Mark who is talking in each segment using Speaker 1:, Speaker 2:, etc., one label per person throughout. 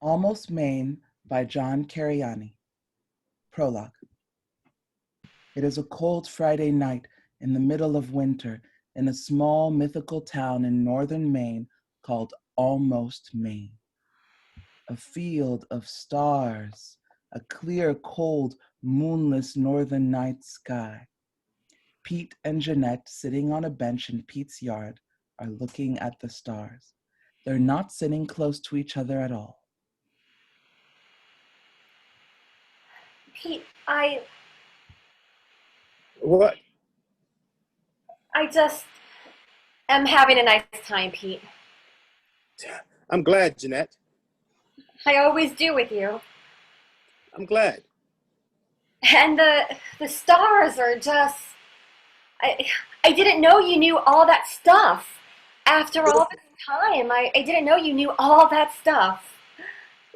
Speaker 1: Almost Maine by John Cariani. Prologue. It is a cold Friday night in the middle of winter in a small mythical town in northern Maine called Almost Maine. A field of stars, a clear, cold, moonless northern night sky. Pete and Jeanette, sitting on a bench in Pete's yard, are looking at the stars. They're not sitting close to each other at all.
Speaker 2: Pete,
Speaker 3: What?
Speaker 2: I just am having a nice time, Pete.
Speaker 3: I'm glad, Jeanette.
Speaker 2: I always do with you.
Speaker 3: I'm glad.
Speaker 2: And the stars are just I didn't know you knew all that stuff. After all this time, I didn't know you knew all that stuff.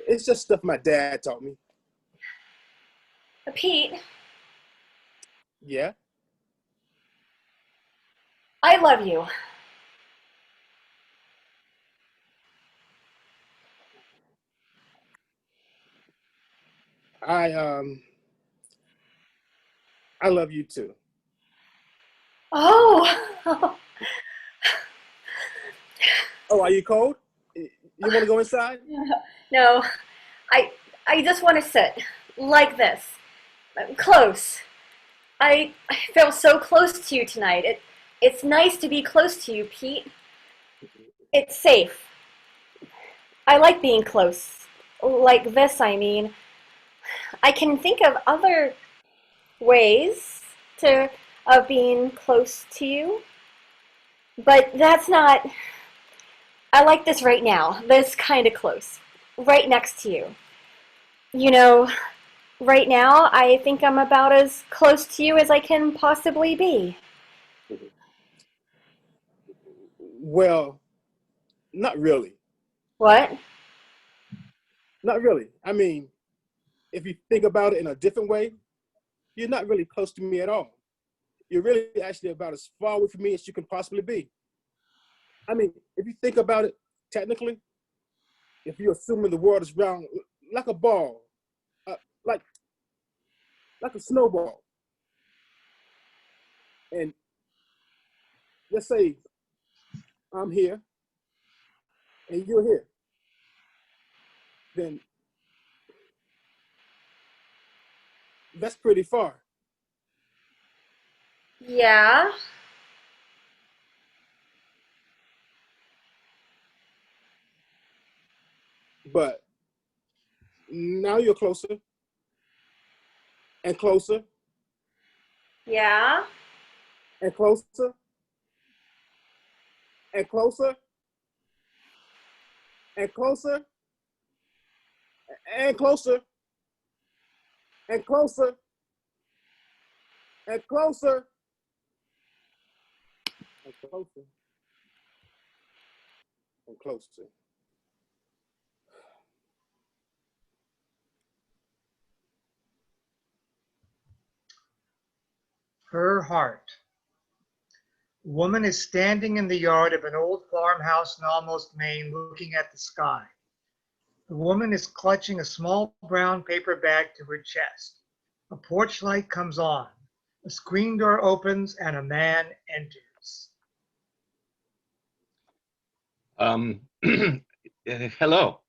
Speaker 3: It's just stuff my dad taught me.
Speaker 2: Pete,
Speaker 3: Yeah?
Speaker 2: I love you.
Speaker 3: I I love you too.
Speaker 2: Oh,
Speaker 3: Oh, are you cold? You want to go inside?
Speaker 2: no, I I just want to sit like this, close. I feel so close to you tonight. It's nice to be close to you, Pete. It's safe. I like being close. Like this, I mean. I can think of other ways to of being close to you, but that's not. I like this right now. This kind of close, right next to you. You know, right now I think I'm about as close to you as I can possibly be.
Speaker 3: Well, not really.
Speaker 2: What?
Speaker 3: Not really. I mean, if you think about it in a different way, you're not really close to me at all. You're really actually about as far away from me as you can possibly be. I mean, if you think about it technically, if you're assuming the world is round like a ball, uh, like like a snowball, and let's say I'm here and you're here, then that's pretty far.
Speaker 2: Yeah.
Speaker 3: But now you're closer and closer
Speaker 2: Yeah.
Speaker 3: and closer and closer and closer and closer and closer and closer and closer and closer.
Speaker 4: Her heart. A woman is standing in the yard of an old farmhouse in Almost Maine looking at the sky. The woman is clutching a small brown paper bag to her chest. A porch light comes on. A screen door opens and a man enters.
Speaker 5: Hello.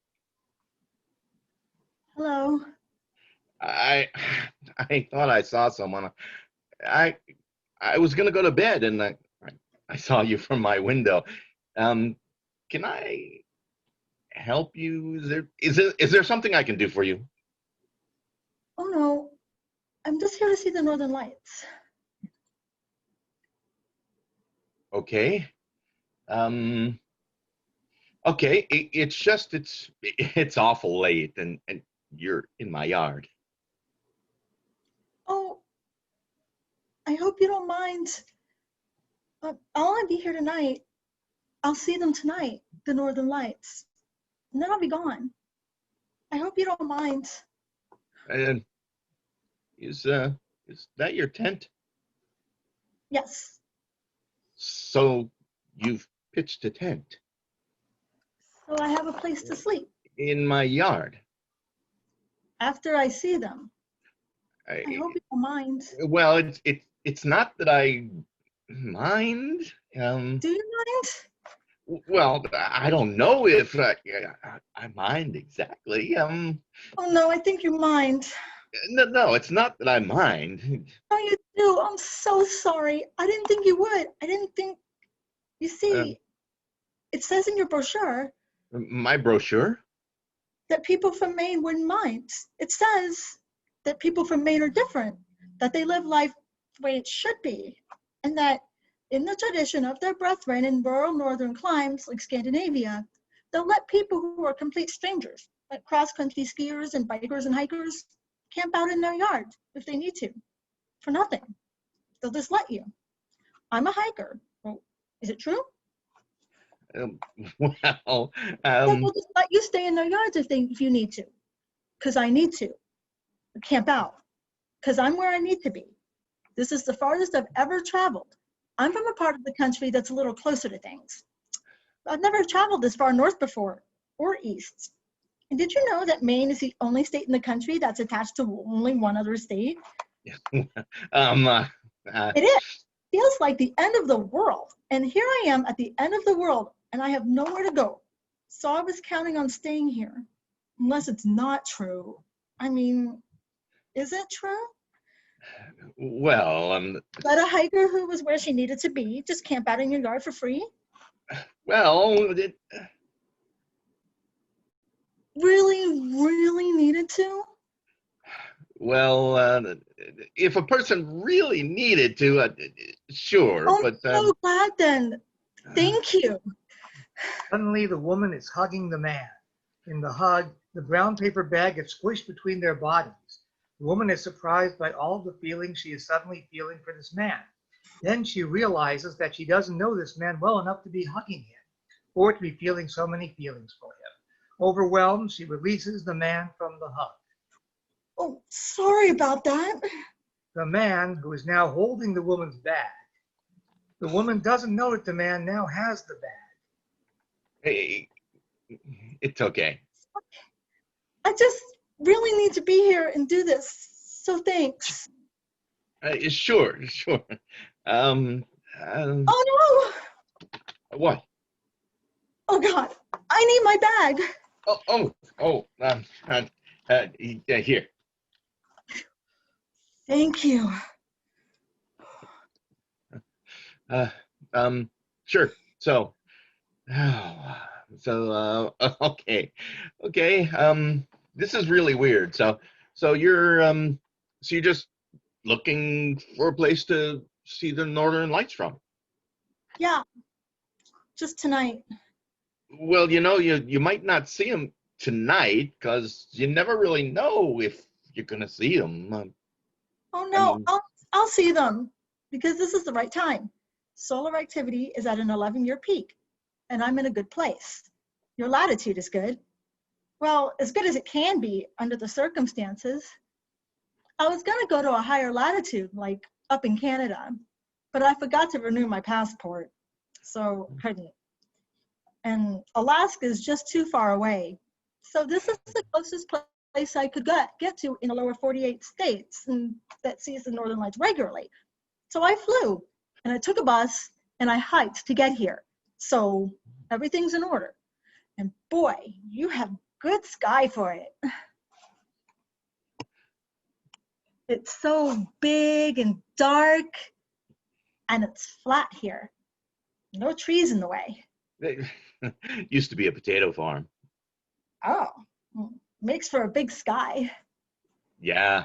Speaker 6: Hello.
Speaker 5: I I thought I saw someone. I I was gonna go to bed and I saw you from my window. Um, can I help you? Is there something I can do for you?
Speaker 6: Oh no, I'm just here to see the Northern Lights.
Speaker 5: Okay. Um, okay. It's awful late and you're in my yard.
Speaker 6: Oh, I hope you don't mind. I'll only be here tonight. I'll see them tonight, the Northern Lights. And then I'll be gone. I hope you don't mind.
Speaker 5: And is that your tent?
Speaker 6: Yes.
Speaker 5: So you've pitched a tent.
Speaker 6: So I have a place to sleep.
Speaker 5: in my yard.
Speaker 6: After I see them. I
Speaker 5: I,
Speaker 6: hope you don't mind.
Speaker 5: well, it's not that I mind.
Speaker 6: Do you mind?
Speaker 5: Well, I don't know if I mind exactly.
Speaker 6: Oh no, I think you mind.
Speaker 5: No, it's not that I mind.
Speaker 6: No, you do. I'm so sorry. I didn't think you would. I didn't think. You
Speaker 5: Uh,
Speaker 6: see, it says in your brochure
Speaker 5: my brochure.
Speaker 6: that people from Maine wouldn't mind. It says that people from Maine are different, that they live life the way it should be, and that in the tradition of their brethren in rural northern climes like Scandinavia, they'll let people who are complete strangers, like cross-country skiers and bikers and hikers, camp out in their yard if they need to, for nothing. They'll just let you. I'm a hiker. Well, is it true?
Speaker 5: Um, well,
Speaker 6: Yeah, they'll just let you stay in their yards if you need to, because I need to camp out, because I'm where I need to be. This is the farthest I've ever traveled. I'm from a part of the country that's a little closer to things. I've never traveled this far north before, or east. And did you know that Maine is the only state in the country that's attached to only one other state?
Speaker 5: um, uh,
Speaker 6: It is. Feels like the end of the world. And here I am at the end of the world, and I have nowhere to go. So I was counting on staying here, unless it's not true. I mean, is it true?
Speaker 5: well,
Speaker 6: Let a hiker who was where she needed to be just camp out in your yard for free?
Speaker 5: well,
Speaker 6: Really needed to?
Speaker 5: well, if a person really needed to, sure,
Speaker 6: Oh,
Speaker 5: but
Speaker 6: I'm so glad then. Thank you.
Speaker 4: Suddenly, the woman is hugging the man. In the hug, the brown paper bag gets squished between their bodies. The woman is surprised by all the feelings she is suddenly feeling for this man. Then she realizes that she doesn't know this man well enough to be hugging him, or to be feeling so many feelings for him. Overwhelmed, she releases the man from the hug.
Speaker 6: Oh, sorry about that.
Speaker 4: The man, who is now holding the woman's bag, the woman doesn't know that the man now has the bag.
Speaker 5: hey, it's okay.
Speaker 6: I just really need to be here and do this. So thanks.
Speaker 5: Sure. Um,
Speaker 6: Oh
Speaker 5: what?
Speaker 6: no! Oh God, I need my bag.
Speaker 5: Here.
Speaker 6: Thank you.
Speaker 5: Sure. So, okay. This is really weird. So you're just looking for a place to see the Northern Lights from.
Speaker 6: Yeah, just tonight.
Speaker 5: Well, you might not see them tonight because you never really know if you're gonna see them.
Speaker 6: Oh
Speaker 5: I
Speaker 6: no,
Speaker 5: mean,
Speaker 6: I'll see them because this is the right time. Solar activity is at an 11-year peak, and I'm in a good place. Your latitude is good. Well, as good as it can be under the circumstances. I was gonna go to a higher latitude, like up in Canada, but I forgot to renew my passport, so couldn't. And Alaska is just too far away. So this is the closest place I could get to in the lower 48 states and that sees the Northern Lights regularly. So I flew and I took a bus and I hiked to get here. So everything's in order. And boy, you have good sky for it. It's so big and dark and it's flat here. No trees in the way.
Speaker 5: used to be a potato farm.
Speaker 6: Oh, makes for a big sky.
Speaker 5: Yeah.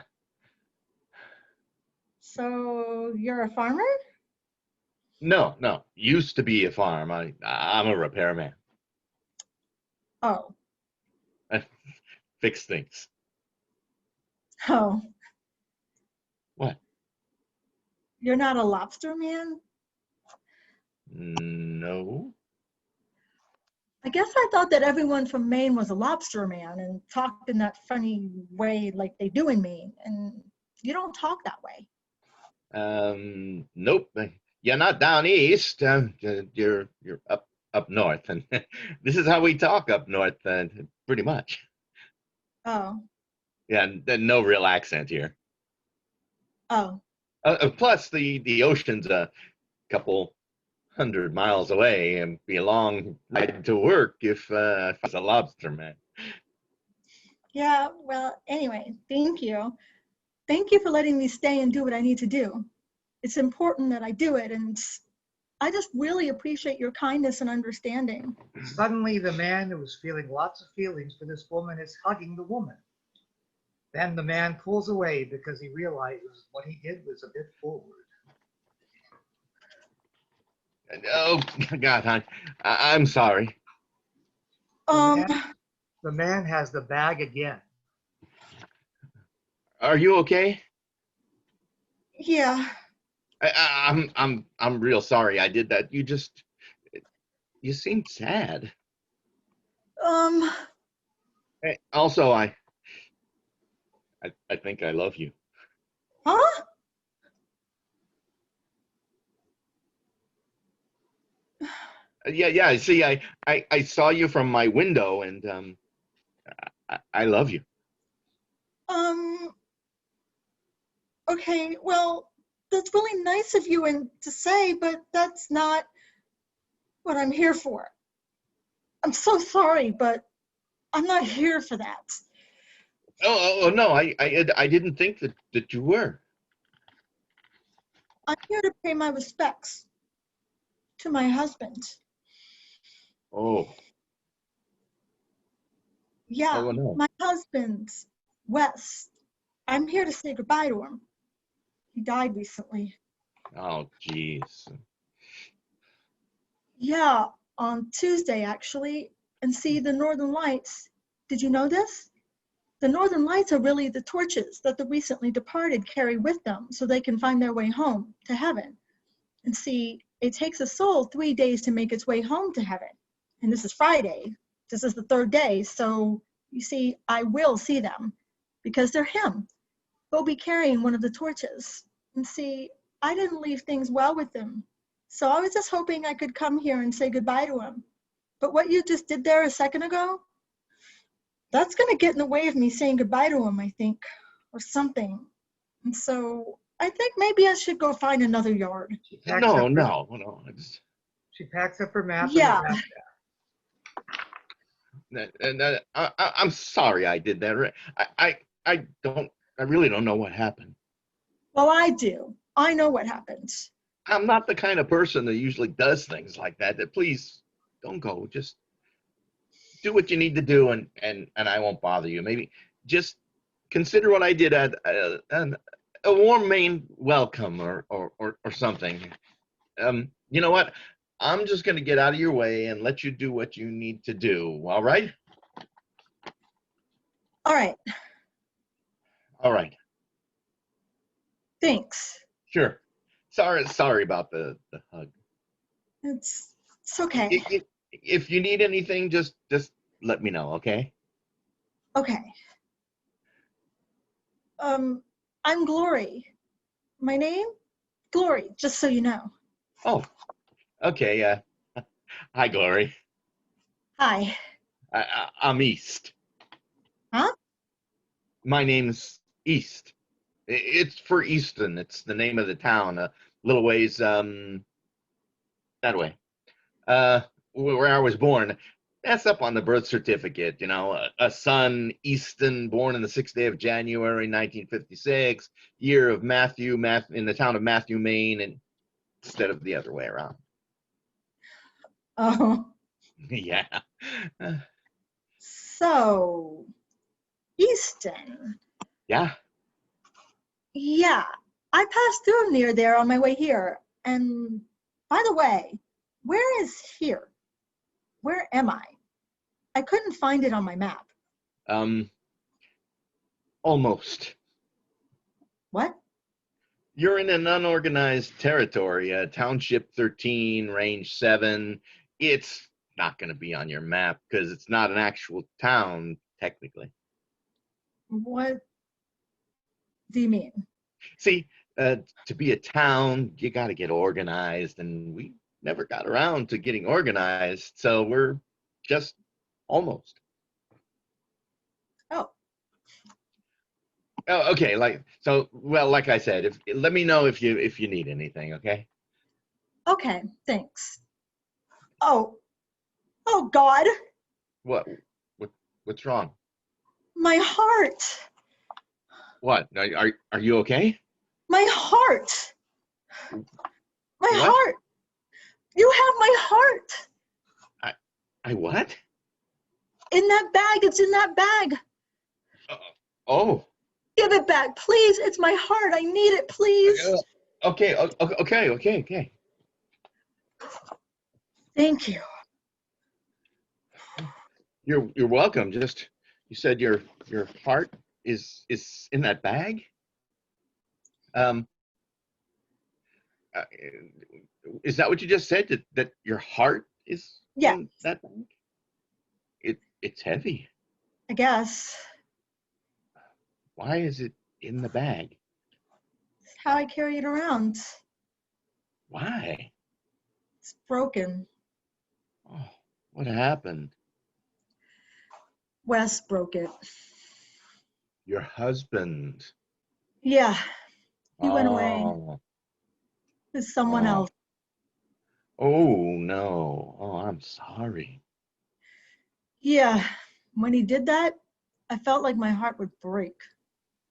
Speaker 6: So you're a farmer?
Speaker 5: No. Used to be a farm. I'm a repairman.
Speaker 6: Oh,
Speaker 5: I fix things.
Speaker 6: oh,
Speaker 5: What?
Speaker 6: you're not a lobster man?
Speaker 5: No.
Speaker 6: I guess I thought that everyone from Maine was a lobster man and talked in that funny way like they do in Maine. And you don't talk that way.
Speaker 5: Nope. You're not down east. You're up north, and this is how we talk up north, pretty much.
Speaker 6: Oh,
Speaker 5: Yeah, and no real accent here.
Speaker 6: oh.
Speaker 5: Plus, the ocean's a couple 100 miles away, and be a long ride to work if I was a lobster man.
Speaker 6: Yeah, well, anyway, thank you. Thank you for letting me stay and do what I need to do. It's important that I do it, and I just really appreciate your kindness and understanding.
Speaker 4: Suddenly, the man who was feeling lots of feelings for this woman is hugging the woman. Then the man pulls away because he realizes what he did was a bit forward.
Speaker 5: Oh God, I'm sorry.
Speaker 6: Um,
Speaker 4: The man has the bag again.
Speaker 5: Are you okay?
Speaker 6: yeah.
Speaker 5: I'm real sorry I did that. You seemed sad.
Speaker 6: Um,
Speaker 5: Hey, also, I think I love you.
Speaker 6: huh?
Speaker 5: Yeah. See, I saw you from my window, and I love you.
Speaker 6: Um, okay, well, that's really nice of you and to say, but that's not what I'm here for. I'm so sorry, but I'm not here for that.
Speaker 5: Oh no, I didn't think that you were.
Speaker 6: I'm here to pay my respects to my husband.
Speaker 5: Oh,
Speaker 6: Yeah,
Speaker 5: oh no.
Speaker 6: my husband, Wes. I'm here to say goodbye to him. He died recently.
Speaker 5: Oh, jeez.
Speaker 6: Yeah, on Tuesday, actually. And see, the Northern Lights, did you know this? The Northern Lights are really the torches that the recently departed carry with them so they can find their way home to heaven. And see, it takes a soul 3 days to make its way home to heaven. And this is Friday. This is the third day. So you see, I will see them because they're him. He'll be carrying one of the torches. And see, I didn't leave things well with him. So I was just hoping I could come here and say goodbye to him. But what you just did there a second ago, that's going to get in the way of me saying goodbye to him, I think, or something. And so I think maybe I should go find another yard.
Speaker 4: She packs
Speaker 5: No,
Speaker 4: up
Speaker 5: no, no.
Speaker 4: She packs up her map
Speaker 6: Yeah.
Speaker 4: and her
Speaker 5: I'm sorry I did that. I don't. I really don't know what happened.
Speaker 6: Well, I do. I know what happened.
Speaker 5: I'm not the kind of person that usually does things like that. Please don't go. Just do what you need to do, and I won't bother you. Maybe just consider what I did at a warm Maine welcome or something. You know what? I'm just going to get out of your way and let you do what you need to do. All right?
Speaker 6: All right.
Speaker 5: All right.
Speaker 6: Thanks.
Speaker 5: Sure. Sorry about the hug.
Speaker 6: It's okay.
Speaker 5: If you need anything, just let me know, okay?
Speaker 6: Okay. I'm Glory. My name? Glory, just so you know.
Speaker 5: Oh, okay. Hi, Glory.
Speaker 6: Hi.
Speaker 5: I'm East.
Speaker 6: Huh?
Speaker 5: My name's East. It's for Easton. It's the name of the town. A little ways that way. Uh, where I was born. That's up on the birth certificate. You know, a son, Easton, born in the 6th day of January, 1956, year of Matthew, in the town of Matthew, Maine, and instead of the other way around.
Speaker 6: Oh.
Speaker 5: Yeah.
Speaker 6: So, Easton.
Speaker 5: Yeah.
Speaker 6: Yeah, I passed through near there on my way here. And by the way, where is here? Where am I? I couldn't find it on my map.
Speaker 5: Um, almost.
Speaker 6: What?
Speaker 5: You're in an unorganized territory, Township 13, Range 7. It's not going to be on your map because it's not an actual town, technically.
Speaker 6: What do you mean?
Speaker 5: See, to be a town, you got to get organized, and we never got around to getting organized, so we're just almost.
Speaker 6: Oh,
Speaker 5: Oh, okay. Well, like I said, if let me know if you need anything, okay?
Speaker 6: okay, thanks. Oh, oh God,
Speaker 5: What what what's wrong?
Speaker 6: my heart,
Speaker 5: What? Are you okay?
Speaker 6: my heart, my
Speaker 5: What?
Speaker 6: heart. You have my heart
Speaker 5: I what?
Speaker 6: in that bag. It's in that bag.
Speaker 5: Uh, oh.
Speaker 6: Give it back, please. It's my heart. I need it, please.
Speaker 5: Okay. Okay.
Speaker 6: Thank you.
Speaker 5: You're welcome. Just you said your heart is in that bag. Um, uh, is that what you just said? That your heart is
Speaker 6: Yeah,
Speaker 5: in that bag? It's heavy.
Speaker 6: I guess.
Speaker 5: Why is it in the bag?
Speaker 6: It's how I carry it around.
Speaker 5: Why?
Speaker 6: It's broken.
Speaker 5: Oh, what happened?
Speaker 6: Wes broke it.
Speaker 5: Your husband.
Speaker 6: Yeah, he went away
Speaker 5: Oh,
Speaker 6: with someone
Speaker 5: oh,
Speaker 6: else.
Speaker 5: oh no. Oh, I'm sorry.
Speaker 6: Yeah, when he did that, I felt like my heart would break.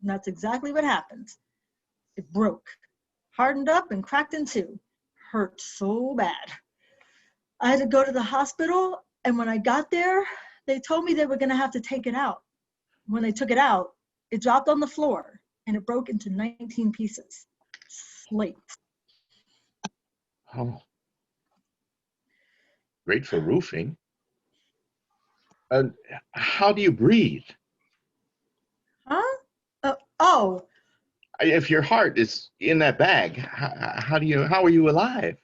Speaker 6: And that's exactly what happened. It broke, hardened up, and cracked in two. Hurt so bad. I had to go to the hospital, and when I got there, they told me they were going to have to take it out. When they took it out, it dropped on the floor, and it broke into 19 pieces. Slate.
Speaker 5: Oh, great for roofing. How do you breathe?
Speaker 6: Huh? Oh,
Speaker 5: If your heart is in that bag, how are you alive?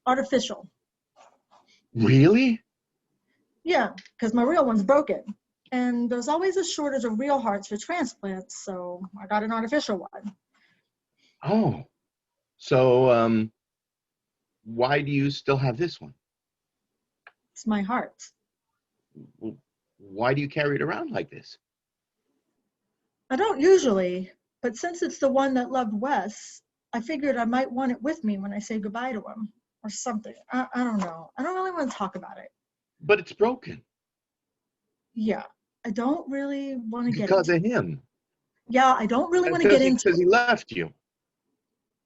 Speaker 6: artificial.
Speaker 5: Really?
Speaker 6: Yeah, because my real one's broken. And there's always a shortage of real hearts for transplants, so I got an artificial one.
Speaker 5: Oh, so why do you still have this one?
Speaker 6: It's my heart.
Speaker 5: Why do you carry it around like this?
Speaker 6: I don't usually, but since it's the one that loved Wes, I figured I might want it with me when I say goodbye to him or something. I don't know. I don't really want to talk about it.
Speaker 5: But it's broken
Speaker 6: Yeah, I don't really want to get
Speaker 5: because
Speaker 6: into
Speaker 5: of him.
Speaker 6: Yeah, I don't really want to
Speaker 5: Because
Speaker 6: get into
Speaker 5: he left you.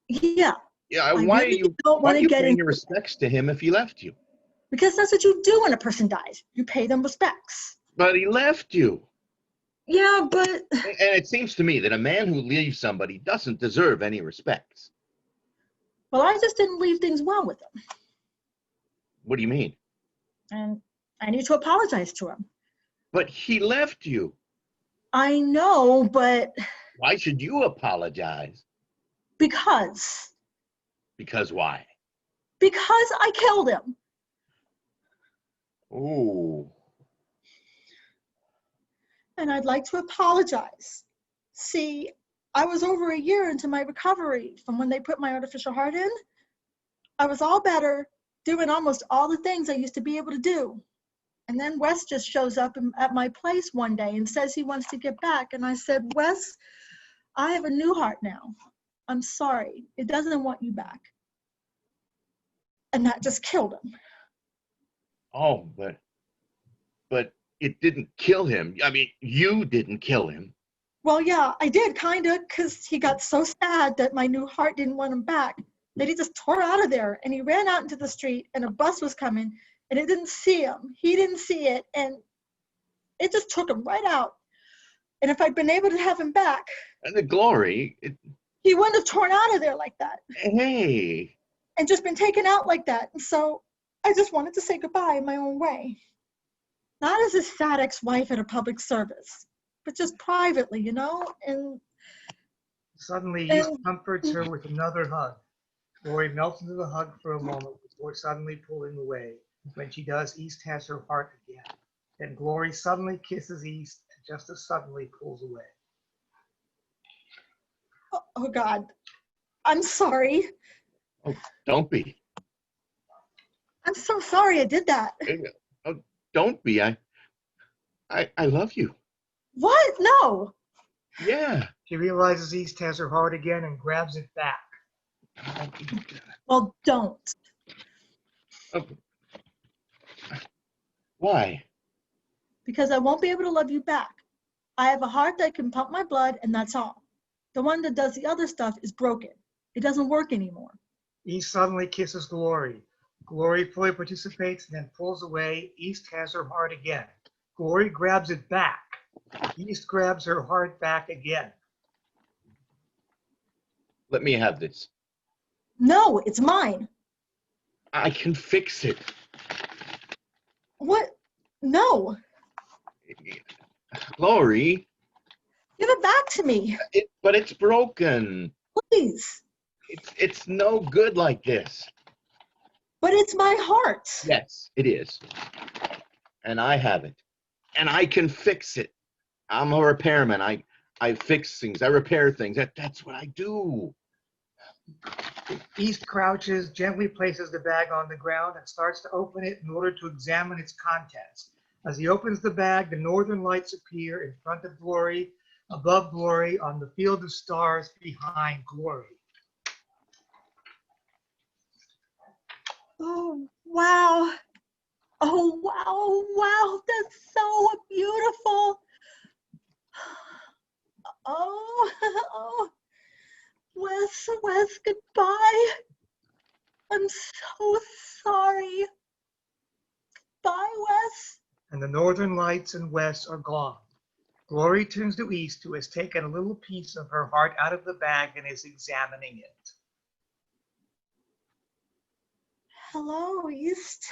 Speaker 6: Yeah,
Speaker 5: Yeah.
Speaker 6: I really don't
Speaker 5: Why
Speaker 6: want
Speaker 5: are
Speaker 6: to
Speaker 5: you
Speaker 6: get
Speaker 5: paying
Speaker 6: into
Speaker 5: your respects to him if he left you?
Speaker 6: because that's what you do when a person dies. You pay them respects.
Speaker 5: But he left you.
Speaker 6: Yeah, but
Speaker 5: And it seems to me that a man who leaves somebody doesn't deserve any respects.
Speaker 6: well, I just didn't leave things well with him.
Speaker 5: What do you mean?
Speaker 6: And I need to apologize to him.
Speaker 5: But he left you.
Speaker 6: I know, but
Speaker 5: Why should you apologize?
Speaker 6: because
Speaker 5: Because why?
Speaker 6: I killed him.
Speaker 5: Oh,
Speaker 6: And I'd like to apologize. See, I was over a year into my recovery from when they put my artificial heart in. I was all better, doing almost all the things I used to be able to do. And then Wes just shows up at my place one day and says he wants to get back. And I said, Wes, I have a new heart now. I'm sorry. It doesn't want you back. And that just killed him.
Speaker 5: oh, but it didn't kill him. I mean, you didn't kill him.
Speaker 6: Well, yeah, I did kind of, because he got so sad that my new heart didn't want him back that he just tore out of there and he ran out into the street and a bus was coming and it didn't see him. He didn't see it and it just took him right out. And if I'd been able to have him back,
Speaker 5: And the glory,
Speaker 6: he wouldn't have torn out of there like that
Speaker 5: hey,
Speaker 6: and just been taken out like that. And so I just wanted to say goodbye in my own way. Not as his sad ex-wife at a public service, but just privately, you know?
Speaker 4: Suddenly,
Speaker 6: And
Speaker 4: East comforts her with another hug. Glory melts into the hug for a moment before suddenly pulling away. When she does, East has her heart again. Then Glory suddenly kisses East and just as suddenly pulls away.
Speaker 6: oh God, I'm sorry.
Speaker 5: oh, don't be.
Speaker 6: I'm so sorry I did that.
Speaker 5: Oh, don't be. I love you.
Speaker 6: What? No.
Speaker 5: Yeah.
Speaker 4: She realizes East has her heart again and grabs it back.
Speaker 6: Well, don't.
Speaker 5: Oh, why?
Speaker 6: Because I won't be able to love you back. I have a heart that can pump my blood, and that's all. The one that does the other stuff is broken. It doesn't work anymore.
Speaker 4: East suddenly kisses Glory. Glory fully participates and then pulls away. East has her heart again. Glory grabs it back. East grabs her heart back again.
Speaker 5: Let me have this.
Speaker 6: No, it's mine.
Speaker 5: I can fix it.
Speaker 6: What? No.
Speaker 5: Glory,
Speaker 6: Give it back to me.
Speaker 5: but it's broken.
Speaker 6: Please.
Speaker 5: It's no good like this.
Speaker 6: But it's my heart.
Speaker 5: Yes, it is. And I have it. And I can fix it. I'm a repairman. I fix things. I repair things. That's what I do.
Speaker 4: East crouches, gently places the bag on the ground, and starts to open it in order to examine its contents. As he opens the bag, the northern lights appear in front of Glory, above Glory, on the field of stars behind Glory.
Speaker 6: Oh, wow. Oh, wow, wow. That's so beautiful. Oh, oh. Wes, goodbye. I'm so sorry. Bye, Wes.
Speaker 4: And the northern lights and west are gone. Glory turns to East, who has taken a little piece of her heart out of the bag and is examining it.
Speaker 6: Hello, East.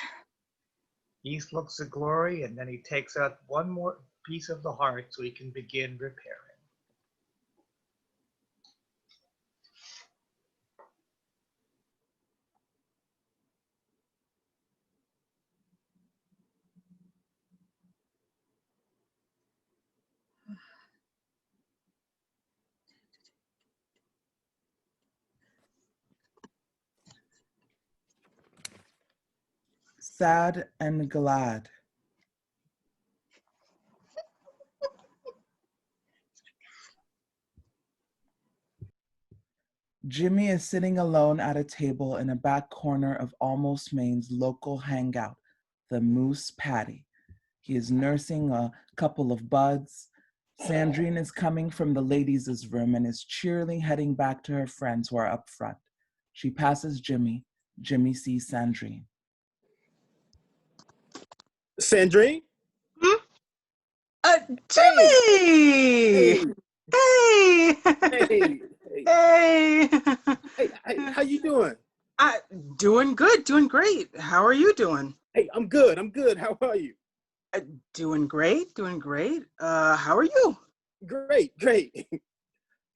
Speaker 4: East looks at Glory, and then he takes out one more piece of the heart so he can begin repairing.
Speaker 1: Sad and glad. Jimmy is sitting alone at a table in a back corner of Almost Maine's local hangout, the Moose Patty. He is nursing a couple of buds. Sandrine is coming from the ladies' room and is cheerily heading back to her friends who are up front. She passes Jimmy. Jimmy sees Sandrine.
Speaker 3: Sandrine?
Speaker 7: Hmm?
Speaker 3: Hey,
Speaker 7: Jimmy! Hey!
Speaker 3: hey, hey,
Speaker 7: Hey!
Speaker 3: hey, how you doing?
Speaker 7: I doing good, doing great. How are you doing?
Speaker 3: Hey, I'm good. How are you?
Speaker 7: Doing great, doing great. How are you?
Speaker 3: Great, great.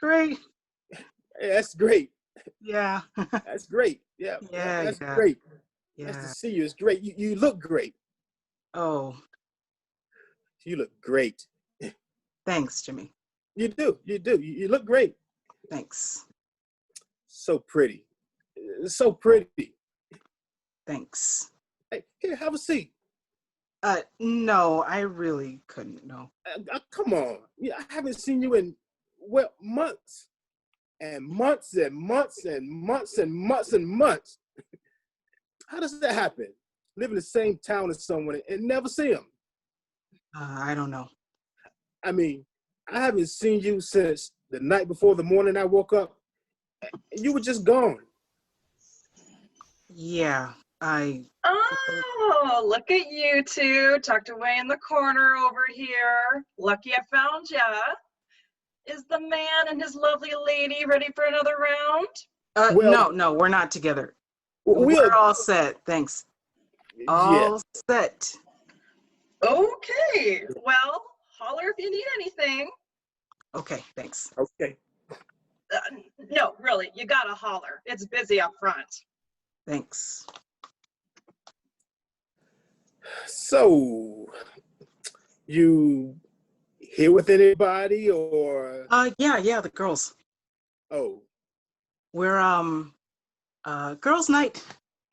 Speaker 7: Great.
Speaker 3: Hey, that's great.
Speaker 7: Yeah.
Speaker 3: That's great. Yeah,
Speaker 7: Yeah,
Speaker 3: that's
Speaker 7: yeah,
Speaker 3: great. Nice to
Speaker 7: yeah.
Speaker 3: see you. It's great. You look great.
Speaker 7: Oh,
Speaker 3: You look great.
Speaker 7: thanks, Jimmy.
Speaker 3: You do. You look great.
Speaker 7: Thanks.
Speaker 3: So pretty. So pretty.
Speaker 7: Thanks.
Speaker 3: Hey, here, have a seat.
Speaker 7: No, I really couldn't, no.
Speaker 3: Come on. Yeah, I haven't seen you in, well, months. And months and months and months and months and months. How does that happen? Live in the same town as someone and never see them.
Speaker 7: I don't know.
Speaker 3: I mean, I haven't seen you since the night before the morning I woke up. You were just gone.
Speaker 7: Yeah,
Speaker 8: Oh, look at you two tucked away in the corner over here. Lucky I found ya. Is the man and his lovely lady ready for another round?
Speaker 3: Well,
Speaker 7: no, we're not together.
Speaker 3: we'll,
Speaker 7: We're all set, thanks.
Speaker 3: yeah.
Speaker 7: All set.
Speaker 8: Okay, well, holler if you need anything.
Speaker 7: Okay, thanks.
Speaker 3: Okay.
Speaker 8: Uh, no, really, you gotta holler. It's busy up front.
Speaker 7: Thanks.
Speaker 3: So, you here with anybody or?
Speaker 7: Yeah, the girls.
Speaker 3: Oh,
Speaker 7: We're girls' night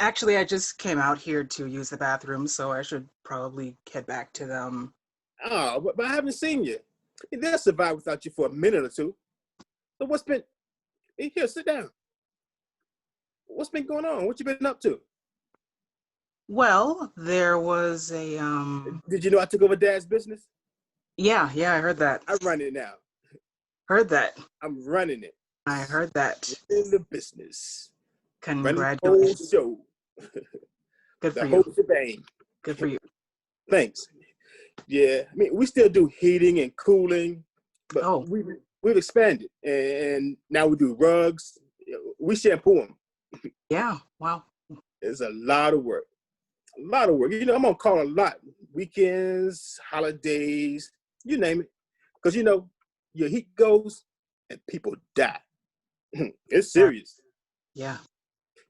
Speaker 7: Actually, I just came out here to use the bathroom, so I should probably head back to them.
Speaker 3: Oh, but I haven't seen you. They'll survive without you for a minute or two. So what's been, here, sit down. What's been going on? What you been up to?
Speaker 7: Well, there was a
Speaker 3: Did you know I took over Dad's business?
Speaker 7: yeah, I heard that.
Speaker 3: I run it now.
Speaker 7: Heard that.
Speaker 3: I'm running it.
Speaker 7: I heard that.
Speaker 3: In the business. Running the whole
Speaker 7: Congratulations.
Speaker 3: show.
Speaker 7: Good
Speaker 3: The
Speaker 7: for
Speaker 3: whole
Speaker 7: you.
Speaker 3: shebang.
Speaker 7: Good for you.
Speaker 3: Thanks. Yeah, I mean, we still do heating and cooling, but
Speaker 7: Oh.
Speaker 3: we've expanded, and now we do rugs. We shampoo them.
Speaker 7: Yeah. Wow.
Speaker 3: It's a lot of work. A lot of work. You know, I'm on call a lot. Weekends, holidays, you name it. Because, you know, your heat goes and people die. It's serious.
Speaker 7: Yeah.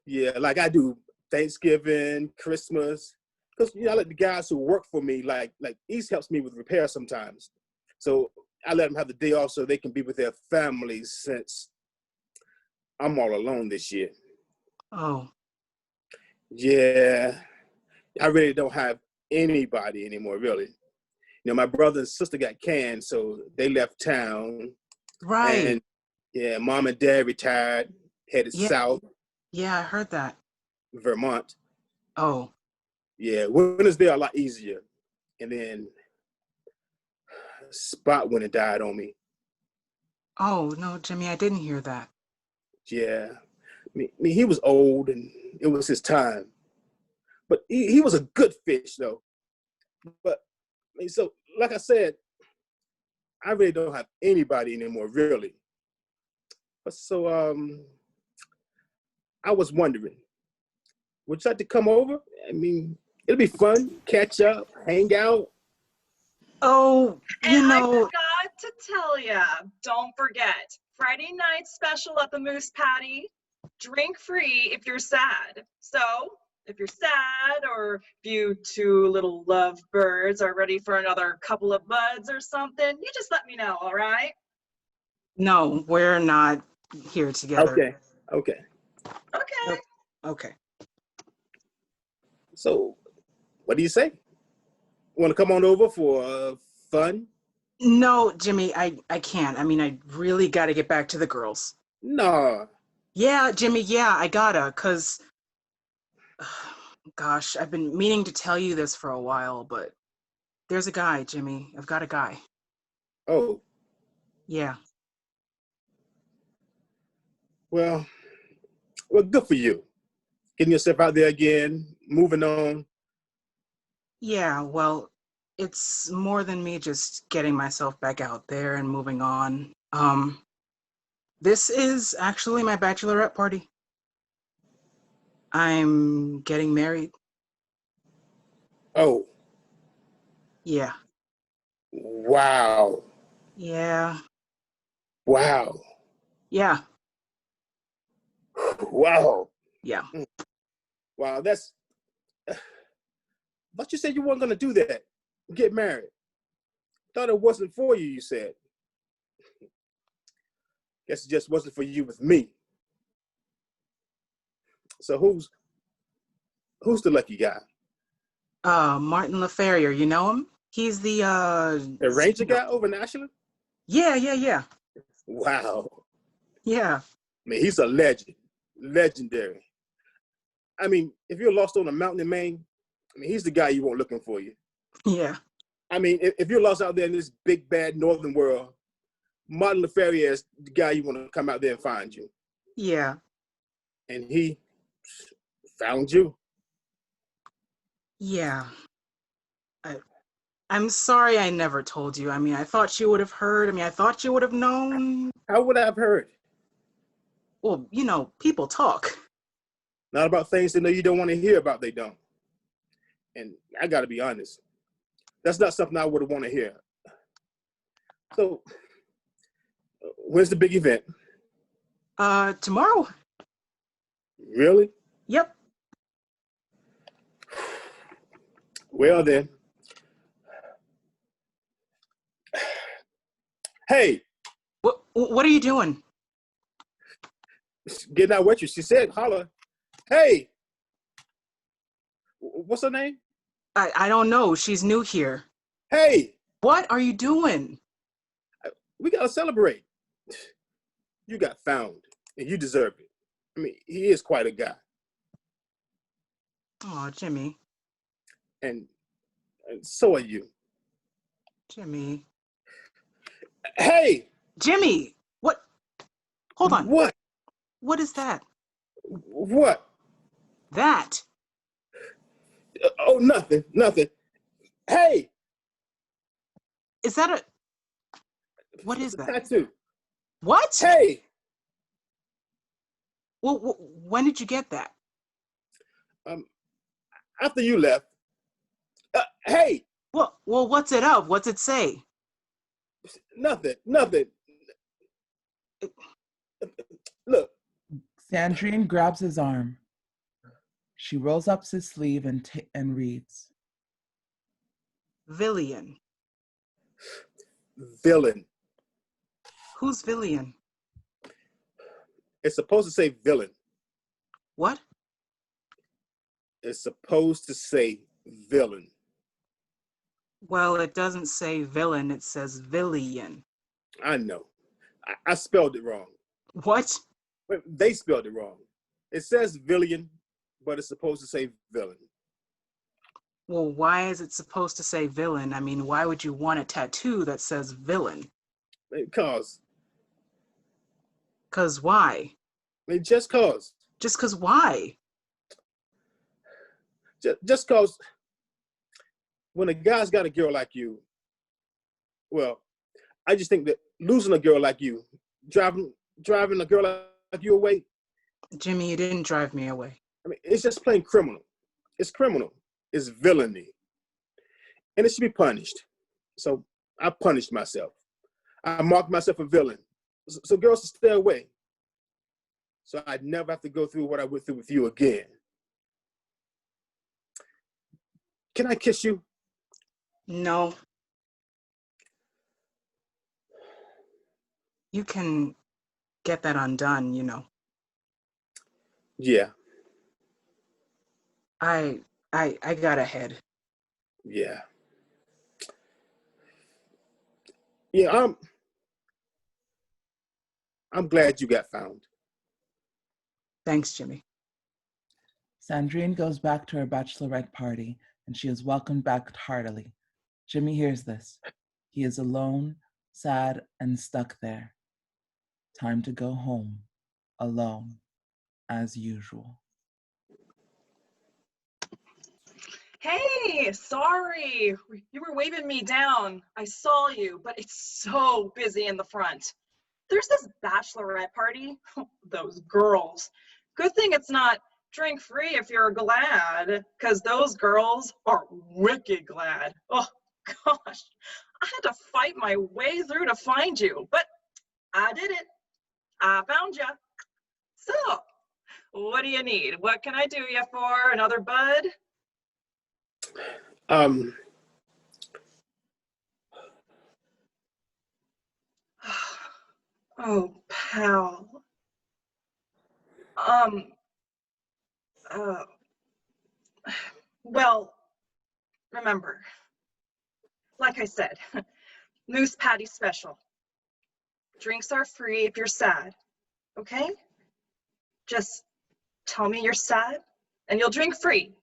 Speaker 3: Yeah, like I do Thanksgiving, Christmas. Because, you know, I let the guys who work for me, like East helps me with repair sometimes. So I let them have the day off so they can be with their families since I'm all alone this year.
Speaker 7: Oh.
Speaker 3: Yeah, I really don't have anybody anymore, really. You know, my brother and sister got canned, so they left town.
Speaker 7: Right.
Speaker 3: And yeah, mom and dad retired, headed
Speaker 7: Yeah.
Speaker 3: south,
Speaker 7: Yeah, I heard that.
Speaker 3: Vermont.
Speaker 7: Oh.
Speaker 3: Yeah, winters there are a lot easier. And then Spot went and died on me.
Speaker 7: Oh, no, Jimmy, I didn't hear that.
Speaker 3: Yeah, I mean, he was old and it was his time. But he was a good fish, though. But, I mean, so, like I said, I really don't have anybody anymore, really. But so, I was wondering, would you like to come over? I mean, it'll be fun, catch up, hang out.
Speaker 7: Oh, you
Speaker 8: And I
Speaker 7: know,
Speaker 8: forgot to tell ya, don't forget, Friday night special at the Moose Patty, drink free if you're sad. So if you're sad or if you two little lovebirds are ready for another couple of buds or something, you just let me know, all right?
Speaker 7: no, we're not here together.
Speaker 3: Okay.
Speaker 8: Okay.
Speaker 7: Okay.
Speaker 3: So, what do you say? Want to come on over for fun?
Speaker 7: No, Jimmy, I can't. I mean, I really got to get back to the girls.
Speaker 3: No.
Speaker 7: Yeah, Jimmy, yeah, I gotta, 'cause gosh, I've been meaning to tell you this for a while, but there's a guy, Jimmy. I've got a guy.
Speaker 3: Oh,
Speaker 7: Yeah.
Speaker 3: well, good for you. Getting yourself out there again, moving on.
Speaker 7: Yeah, well, it's more than me just getting myself back out there and moving on. This is actually my bachelorette party. I'm getting married.
Speaker 3: Oh,
Speaker 7: Yeah.
Speaker 3: wow.
Speaker 7: Yeah.
Speaker 3: Wow.
Speaker 7: Yeah.
Speaker 3: Wow.
Speaker 7: Yeah.
Speaker 3: Wow, that's, but you said you weren't going to do that, get married. Thought it wasn't for you, you said. Guess it just wasn't for you with me. So who's the lucky guy?
Speaker 7: Martin LaFerrier, you know him? He's the
Speaker 3: The ranger guy over in Ashland?
Speaker 7: Yeah.
Speaker 3: Wow.
Speaker 7: Yeah.
Speaker 3: I mean, he's a legend. Legendary. I mean, if you're lost on a mountain in Maine, I mean, he's the guy you want looking for you.
Speaker 7: Yeah.
Speaker 3: I mean, if you're lost out there in this big, bad northern world, Martin LaFerrier is the guy you want to come out there and find you.
Speaker 7: Yeah.
Speaker 3: And he found you.
Speaker 7: Yeah. I'm sorry I never told you. I mean, I thought you would have heard. I mean, I thought you would have known.
Speaker 3: How would I have heard?
Speaker 7: Well, you know, people talk.
Speaker 3: Not about things they know you don't want to hear about, they don't. And I got to be honest, that's not something I would have want to hear. So, when's the big event?
Speaker 7: Tomorrow.
Speaker 3: Really?
Speaker 7: Yep.
Speaker 3: Well then. Hey,
Speaker 7: What are you doing?
Speaker 3: getting out with you. She said, holler. Hey, What's her name?
Speaker 7: I don't know. She's new here.
Speaker 3: Hey,
Speaker 7: What are you doing?
Speaker 3: we gotta celebrate. You got found, and you deserve it. I mean, he is quite a guy,
Speaker 7: Oh, Jimmy.
Speaker 3: and so are you.
Speaker 7: Jimmy.
Speaker 3: Hey,
Speaker 7: Jimmy! What? Hold on.
Speaker 3: what?
Speaker 7: What is that?
Speaker 3: What?
Speaker 7: That.
Speaker 3: Oh, nothing, nothing. Hey,
Speaker 7: Is that a... What
Speaker 3: it's
Speaker 7: is
Speaker 3: a
Speaker 7: that?
Speaker 3: tattoo.
Speaker 7: What?
Speaker 3: Hey,
Speaker 7: Well, when did you get that?
Speaker 3: um, after you left. Hey,
Speaker 7: Well, what's it of? What's it say?
Speaker 3: nothing, nothing. Look,
Speaker 1: Sandrine grabs his arm. She rolls up his sleeve and reads.
Speaker 7: Villian.
Speaker 3: villain.
Speaker 7: Who's Villian?
Speaker 3: It's supposed to say villain.
Speaker 7: What?
Speaker 3: It's supposed to say villain.
Speaker 7: Well, it doesn't say villain. It says Villian.
Speaker 3: I know. I spelled it wrong.
Speaker 7: What?
Speaker 3: Wait, they spelled it wrong. It says villain, but it's supposed to say villain.
Speaker 7: Well, why is it supposed to say villain? I mean, why would you want a tattoo that says villain?
Speaker 3: Because.
Speaker 7: 'Cause why?
Speaker 3: Just cause.
Speaker 7: Just 'cause why?
Speaker 3: Just cause when a guy's got a girl like you, well, I just think that losing a girl like you, driving a girl like you away,
Speaker 7: Jimmy, you didn't drive me away.
Speaker 3: I mean, it's just plain criminal. It's criminal. It's villainy. And it should be punished. So I punished myself. I marked myself a villain. So girls should stay away. So I'd never have to go through what I went through with you again. Can I kiss you?
Speaker 7: No. You can get that undone, you know.
Speaker 3: Yeah.
Speaker 7: I got ahead.
Speaker 3: Yeah. Yeah, I'm glad you got found.
Speaker 7: Thanks, Jimmy.
Speaker 1: Sandrine goes back to her bachelorette party, and she is welcomed back heartily. Jimmy hears this. He is alone, sad, and stuck there. Time to go home, alone, as usual.
Speaker 8: Hey, sorry. You were waving me down. I saw you, but it's so busy in the front. There's this bachelorette party. Those girls. Good thing it's not drink free if you're glad, because those girls are wicked glad. Oh, gosh. I had to fight my way through to find you, but I did it. I found you. So, what do you need? What can I do you for? Another bud?
Speaker 3: Um,
Speaker 8: Oh, pal. Um, uh, well, remember, like I said, Moose Patty special. Drinks are free if you're sad, okay? Just tell me you're sad and you'll drink free.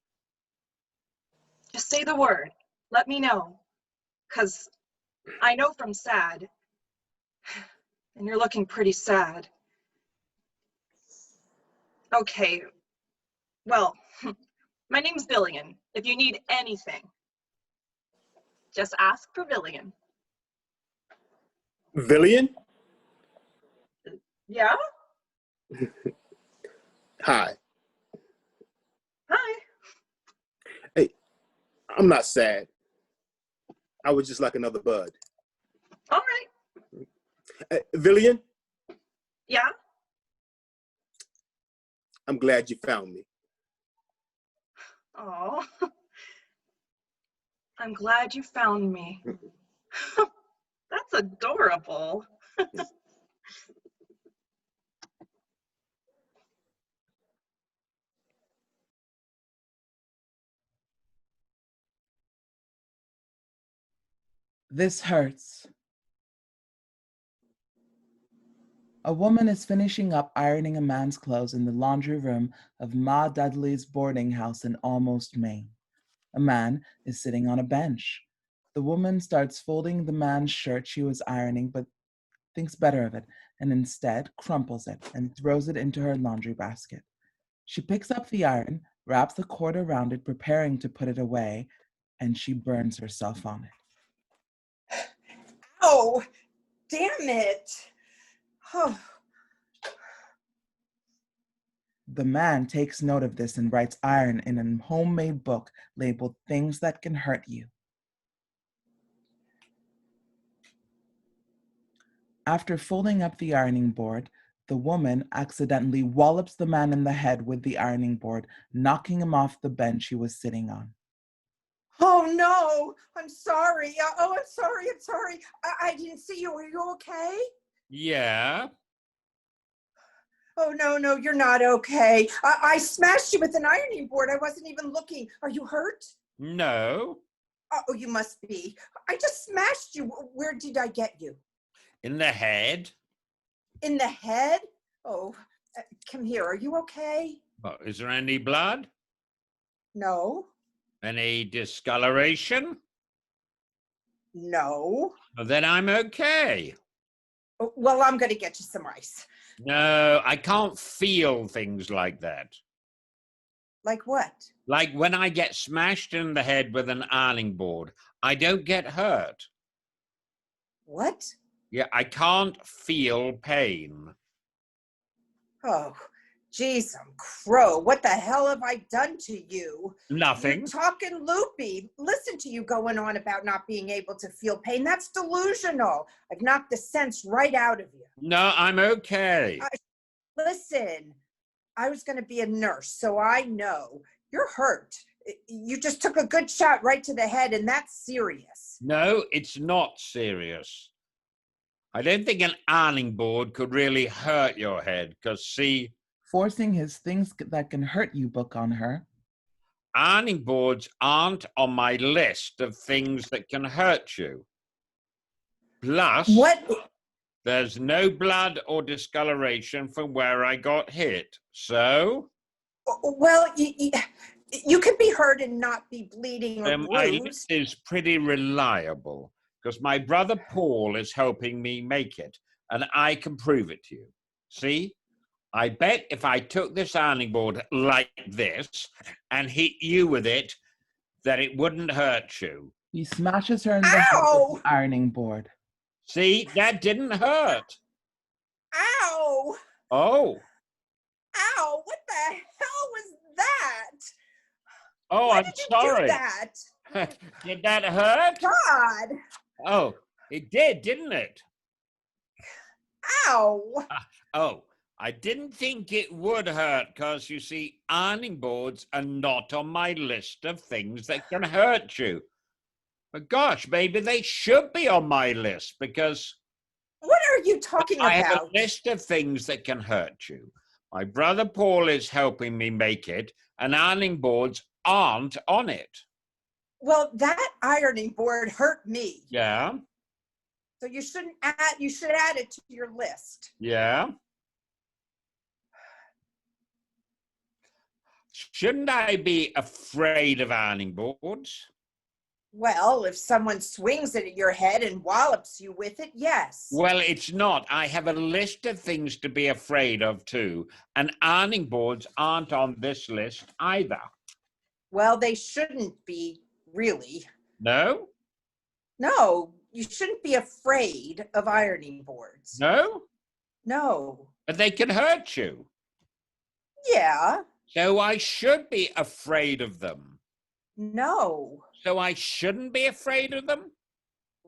Speaker 8: Just say the word. Let me know. 'Cause I know from sad, and you're looking pretty sad. Okay, well, my name's Billion. If you need anything, just ask for Billion.
Speaker 3: Villian?
Speaker 8: Yeah?
Speaker 3: Hi.
Speaker 8: Hi.
Speaker 3: Hey, I'm not sad. I was just like another bud.
Speaker 8: All right.
Speaker 3: Villian,
Speaker 8: Yeah?
Speaker 3: I'm glad you found me.
Speaker 8: Oh, I'm glad you found me. That's adorable.
Speaker 1: This hurts. A woman is finishing up ironing a man's clothes in the laundry room of Ma Dudley's boarding house in Almost, Maine. A man is sitting on a bench. The woman starts folding the man's shirt she was ironing, but thinks better of it and instead crumples it and throws it into her laundry basket. She picks up the iron, wraps the cord around it, preparing to put it away, and she burns herself on it.
Speaker 9: Oh, damn it. Oh.
Speaker 1: The man takes note of this and writes iron in a homemade book labeled Things That Can Hurt You. After folding up the ironing board, the woman accidentally wallops the man in the head with the ironing board, knocking him off the bench he was sitting on.
Speaker 9: Oh no, I'm sorry. Oh, I'm sorry. I didn't see you. Are you okay?
Speaker 10: Yeah.
Speaker 9: Oh, no, you're not okay. I smashed you with an ironing board. I wasn't even looking. Are you hurt?
Speaker 10: No.
Speaker 9: Oh, you must be. I just smashed you. Where did I get you?
Speaker 10: In the head.
Speaker 9: In the head? Oh, come here. Are you okay?
Speaker 10: Well, is there any blood?
Speaker 9: No.
Speaker 10: Any discoloration?
Speaker 9: No.
Speaker 10: Well, then I'm okay.
Speaker 9: Well, I'm going to get you some ice.
Speaker 10: No, I can't feel things like that.
Speaker 9: Like what?
Speaker 10: Like when I get smashed in the head with an ironing board, I don't get hurt.
Speaker 9: What?
Speaker 10: Yeah, I can't feel pain.
Speaker 9: Oh, geez, I'm crow. What the hell have I done to you?
Speaker 10: Nothing.
Speaker 9: You're talking loopy. Listen to you going on about not being able to feel pain. That's delusional. I've knocked the sense right out of you.
Speaker 10: No, I'm okay.
Speaker 9: Listen, I was going to be a nurse, so I know. You're hurt. You just took a good shot right to the head, and that's serious.
Speaker 10: No, it's not serious. I don't think an ironing board could really hurt your head, because see...
Speaker 1: Forcing his Things That Can Hurt You book on her.
Speaker 10: Ironing boards aren't on my list of things that can hurt you. Plus,
Speaker 9: what?
Speaker 10: There's no blood or discoloration from where I got hit. So?
Speaker 9: Well, you could be hurt and not be bleeding or
Speaker 10: My
Speaker 9: bruised.
Speaker 10: list is pretty reliable because my brother Paul is helping me make it, and I can prove it to you. See? I bet if I took this ironing board like this and hit you with it, that it wouldn't hurt you.
Speaker 1: He smashes her in the head with the ironing board.
Speaker 10: See, that didn't hurt.
Speaker 9: Ow!
Speaker 10: Oh.
Speaker 9: Ow! What the hell was that?
Speaker 10: Oh,
Speaker 9: Why
Speaker 10: I'm
Speaker 9: did you
Speaker 10: sorry.
Speaker 9: do that?
Speaker 10: Did that hurt?
Speaker 9: God!
Speaker 10: Oh, it did, didn't it?
Speaker 9: Ow!
Speaker 10: Oh, I didn't think it would hurt because, you see, ironing boards are not on my list of things that can hurt you. But gosh, maybe they should be on my list because...
Speaker 9: What are you talking about?
Speaker 10: I have a list of things that can hurt you. My brother Paul is helping me make it, and ironing boards aren't on it.
Speaker 9: Well, that ironing board hurt me.
Speaker 10: Yeah?
Speaker 9: So you should add it to your list.
Speaker 10: Yeah? Shouldn't I be afraid of ironing boards?
Speaker 9: Well, if someone swings it at your head and wallops you with it, yes.
Speaker 10: Well, it's not. I have a list of things to be afraid of too, and ironing boards aren't on this list either.
Speaker 9: Well, they shouldn't be, really.
Speaker 10: No?
Speaker 9: No, you shouldn't be afraid of ironing boards.
Speaker 10: No?
Speaker 9: No.
Speaker 10: But they can hurt you.
Speaker 9: Yeah.
Speaker 10: So I should be afraid of them.
Speaker 9: No.
Speaker 10: So I shouldn't be afraid of them?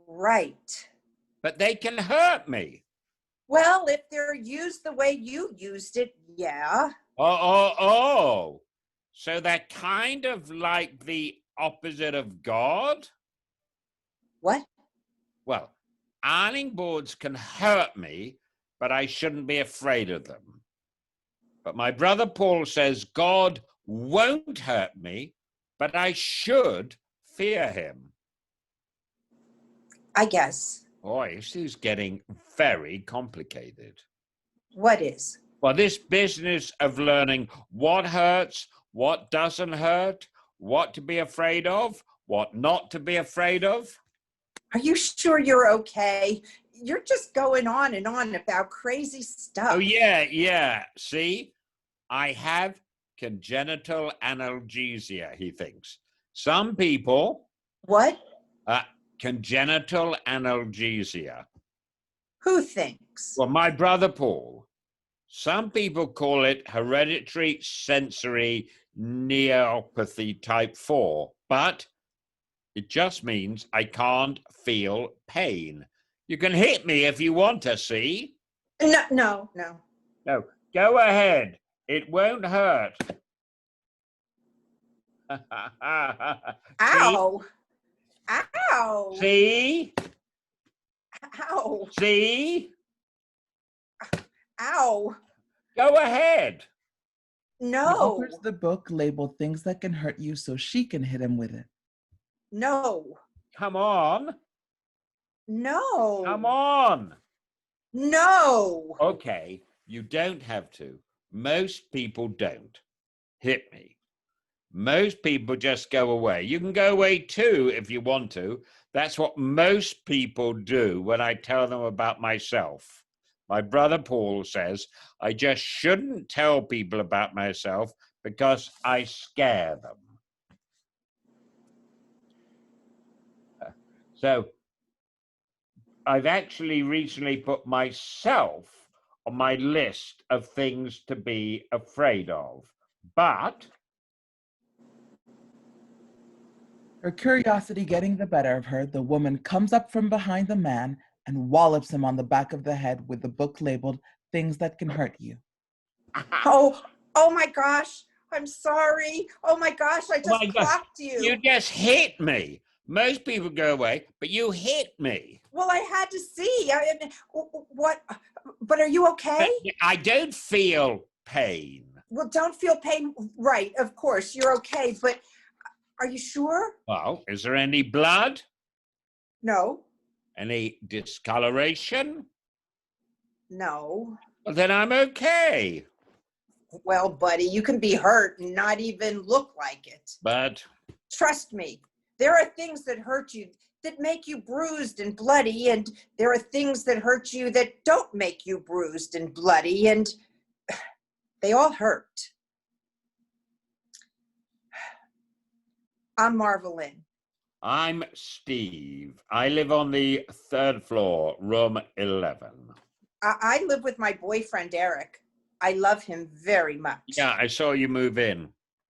Speaker 9: Right.
Speaker 10: But they can hurt me.
Speaker 9: Well, if they're used the way you used it, yeah.
Speaker 10: Oh. So they're kind of like the opposite of God?
Speaker 9: What?
Speaker 10: Well, ironing boards can hurt me, but I shouldn't be afraid of them. But my brother Paul says God won't hurt me, but I should fear him.
Speaker 9: I guess.
Speaker 10: Boy, this is getting very complicated.
Speaker 9: What is?
Speaker 10: Well, this business of learning what hurts, what doesn't hurt, what to be afraid of, what not to be afraid of.
Speaker 9: Are you sure you're okay? You're just going on and on about crazy stuff.
Speaker 10: Oh, yeah. See, I have congenital analgesia, he thinks. Some people.
Speaker 9: What?
Speaker 10: Congenital analgesia.
Speaker 9: Who thinks?
Speaker 10: Well, my brother Paul. Some people call it hereditary sensory neuropathy type 4, but it just means I can't feel pain. You can hit me if you want to, see?
Speaker 9: No.
Speaker 10: No, go ahead. It won't hurt.
Speaker 9: Ow! Ow!
Speaker 10: See?
Speaker 9: Ow!
Speaker 10: See?
Speaker 9: Ow!
Speaker 10: Go ahead.
Speaker 1: He
Speaker 9: No!
Speaker 1: offers the book labeled Things That Can Hurt You so she can hit him with it.
Speaker 9: No!
Speaker 10: Come on.
Speaker 9: No!
Speaker 10: Come on.
Speaker 9: No!
Speaker 10: Okay, you don't have to. Most people don't. Hit me. Most people just go away. You can go away too if you want to. That's what most people do when I tell them about myself. My brother Paul says I just shouldn't tell people about myself because I scare them. So I've actually recently put myself on my list of things to be afraid of. But
Speaker 1: her curiosity getting the better of her, the woman comes up from behind the man and wallops him on the back of the head with the book labeled Things That Can Hurt You.
Speaker 9: Oh my gosh! I'm sorry! Oh my gosh! I just clocked you!
Speaker 10: You just hit me. Most people go away, but you hit me.
Speaker 9: Well, I had to see. What? But are you okay?
Speaker 10: I don't feel pain.
Speaker 9: Well, don't feel pain. Right, of course, you're okay. But are you sure?
Speaker 10: Well, is there any blood?
Speaker 9: No.
Speaker 10: Any discoloration?
Speaker 9: No.
Speaker 10: Well, then I'm okay.
Speaker 9: Well, buddy, you can be hurt and not even look like it.
Speaker 10: But
Speaker 9: trust me, there are things that hurt you that make you bruised and bloody, and there are things that hurt you that don't make you bruised and bloody, and they all hurt. I'm Marvelyn.
Speaker 10: I'm Steve. I live on the 3rd floor, room 11.
Speaker 9: I live with my boyfriend, Eric. I love him very much.
Speaker 10: Yeah, I saw you move in.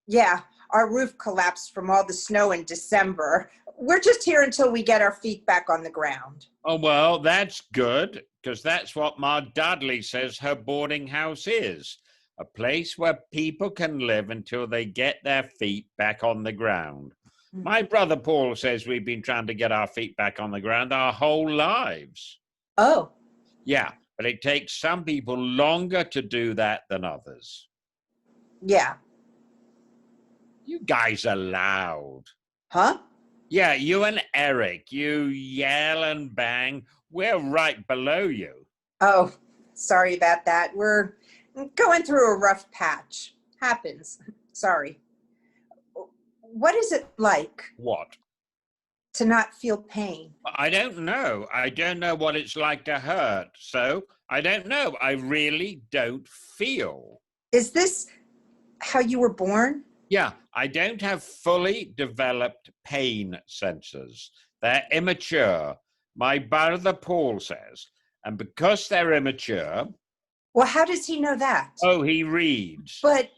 Speaker 9: Yeah, our roof collapsed from all the snow in December. We're just here until we get our feet back on the ground.
Speaker 10: Oh, well, that's good, because that's what Ma Dudley says her boarding house is. A place where people can live until they get their feet back on the ground. My brother Paul says we've been trying to get our feet back on the ground our whole lives.
Speaker 9: Oh.
Speaker 10: Yeah, but it takes some people longer to do that than others.
Speaker 9: Yeah.
Speaker 10: You guys are loud.
Speaker 9: Huh?
Speaker 10: Yeah, you and Eric, you yell and bang. We're right below you.
Speaker 9: Oh, sorry about that. We're going through a rough patch. Happens. Sorry. What is it like?
Speaker 10: What?
Speaker 9: To not feel pain?
Speaker 10: I don't know. I don't know what it's like to hurt. So I don't know. I really don't feel.
Speaker 9: Is this how you were born?
Speaker 10: Yeah, I don't have fully developed pain sensors. They're immature. My brother Paul says. And because they're immature.
Speaker 9: Well, how does he know that?
Speaker 10: Oh, he reads.
Speaker 9: But.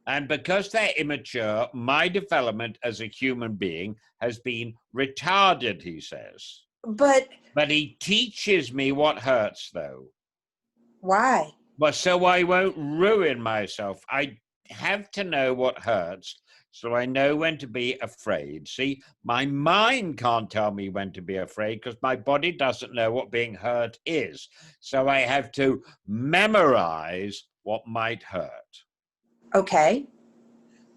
Speaker 10: And because they're immature, my development as a human being has been retarded, he says.
Speaker 9: But
Speaker 10: he teaches me what hurts, though.
Speaker 9: Why?
Speaker 10: Well, so I won't ruin myself. I have to know what hurts, so I know when to be afraid. See, my mind can't tell me when to be afraid because my body doesn't know what being hurt is. So I have to memorize what might hurt.
Speaker 9: Okay.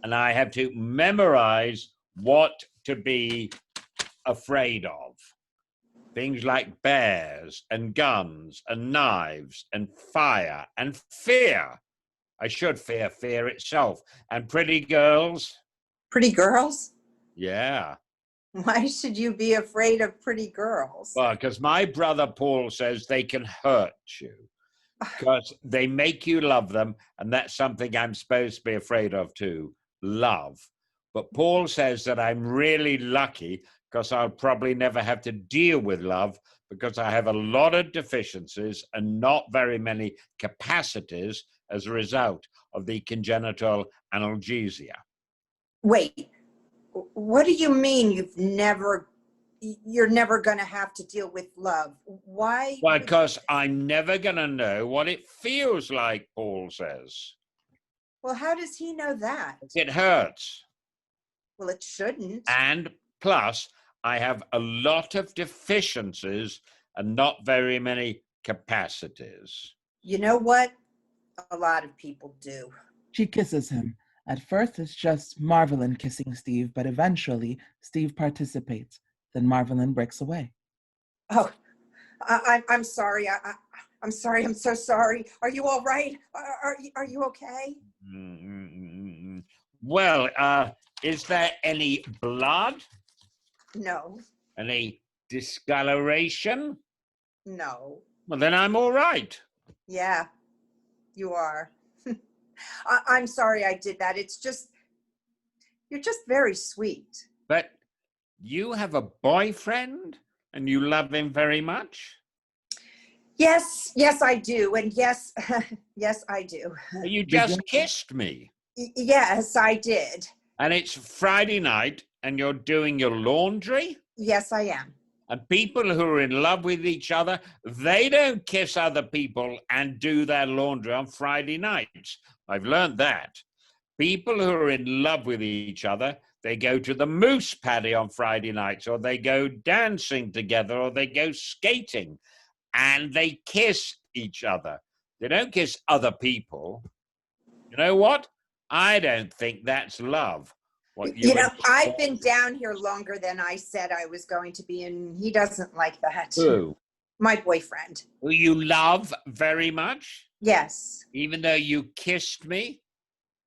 Speaker 10: And I have to memorize what to be afraid of. Things like bears and guns and knives and fire and fear. I should fear fear itself. And pretty girls.
Speaker 9: Pretty girls?
Speaker 10: Yeah.
Speaker 9: Why should you be afraid of pretty girls?
Speaker 10: Well, because my brother Paul says they can hurt you. Because they make you love them, and that's something I'm supposed to be afraid of too, love. But Paul says that I'm really lucky because I'll probably never have to deal with love because I have a lot of deficiencies and not very many capacities as a result of the congenital analgesia.
Speaker 9: Wait, what do you mean you're never going to have to deal with love? Why?
Speaker 10: Well, because I'm never going to know what it feels like, Paul says.
Speaker 9: Well, how does he know that?
Speaker 10: It hurts.
Speaker 9: Well, it shouldn't.
Speaker 10: And plus, I have a lot of deficiencies and not very many capacities.
Speaker 9: You know what? A lot of people do.
Speaker 1: She kisses him. At first, it's just Marvelyn kissing Steve, but eventually, Steve participates. Then Marvelyn breaks away.
Speaker 9: Oh, I'm sorry. I'm sorry. I'm so sorry. Are you all right? Are you okay?
Speaker 10: Well, is there any blood?
Speaker 9: No.
Speaker 10: Any discoloration?
Speaker 9: No.
Speaker 10: Well, then I'm all right.
Speaker 9: Yeah, you are. I'm sorry I did that. You're just very sweet.
Speaker 10: But you have a boyfriend and you love him very much?
Speaker 9: Yes, I do. And yes, yes, I do.
Speaker 10: You just kissed me.
Speaker 9: Yes, I did.
Speaker 10: And it's Friday night and you're doing your laundry?
Speaker 9: Yes, I am.
Speaker 10: And people who are in love with each other, they don't kiss other people and do their laundry on Friday nights. I've learned that. People who are in love with each other, they go to the moose paddy on Friday nights, or they go dancing together, or they go skating, and they kiss each other. They don't kiss other people. You know what? I don't think that's love.
Speaker 9: You know, I've been down here longer than I said I was going to be, and he doesn't like that.
Speaker 10: Who?
Speaker 9: My boyfriend.
Speaker 10: Who you love very much?
Speaker 9: Yes.
Speaker 10: Even though you kissed me?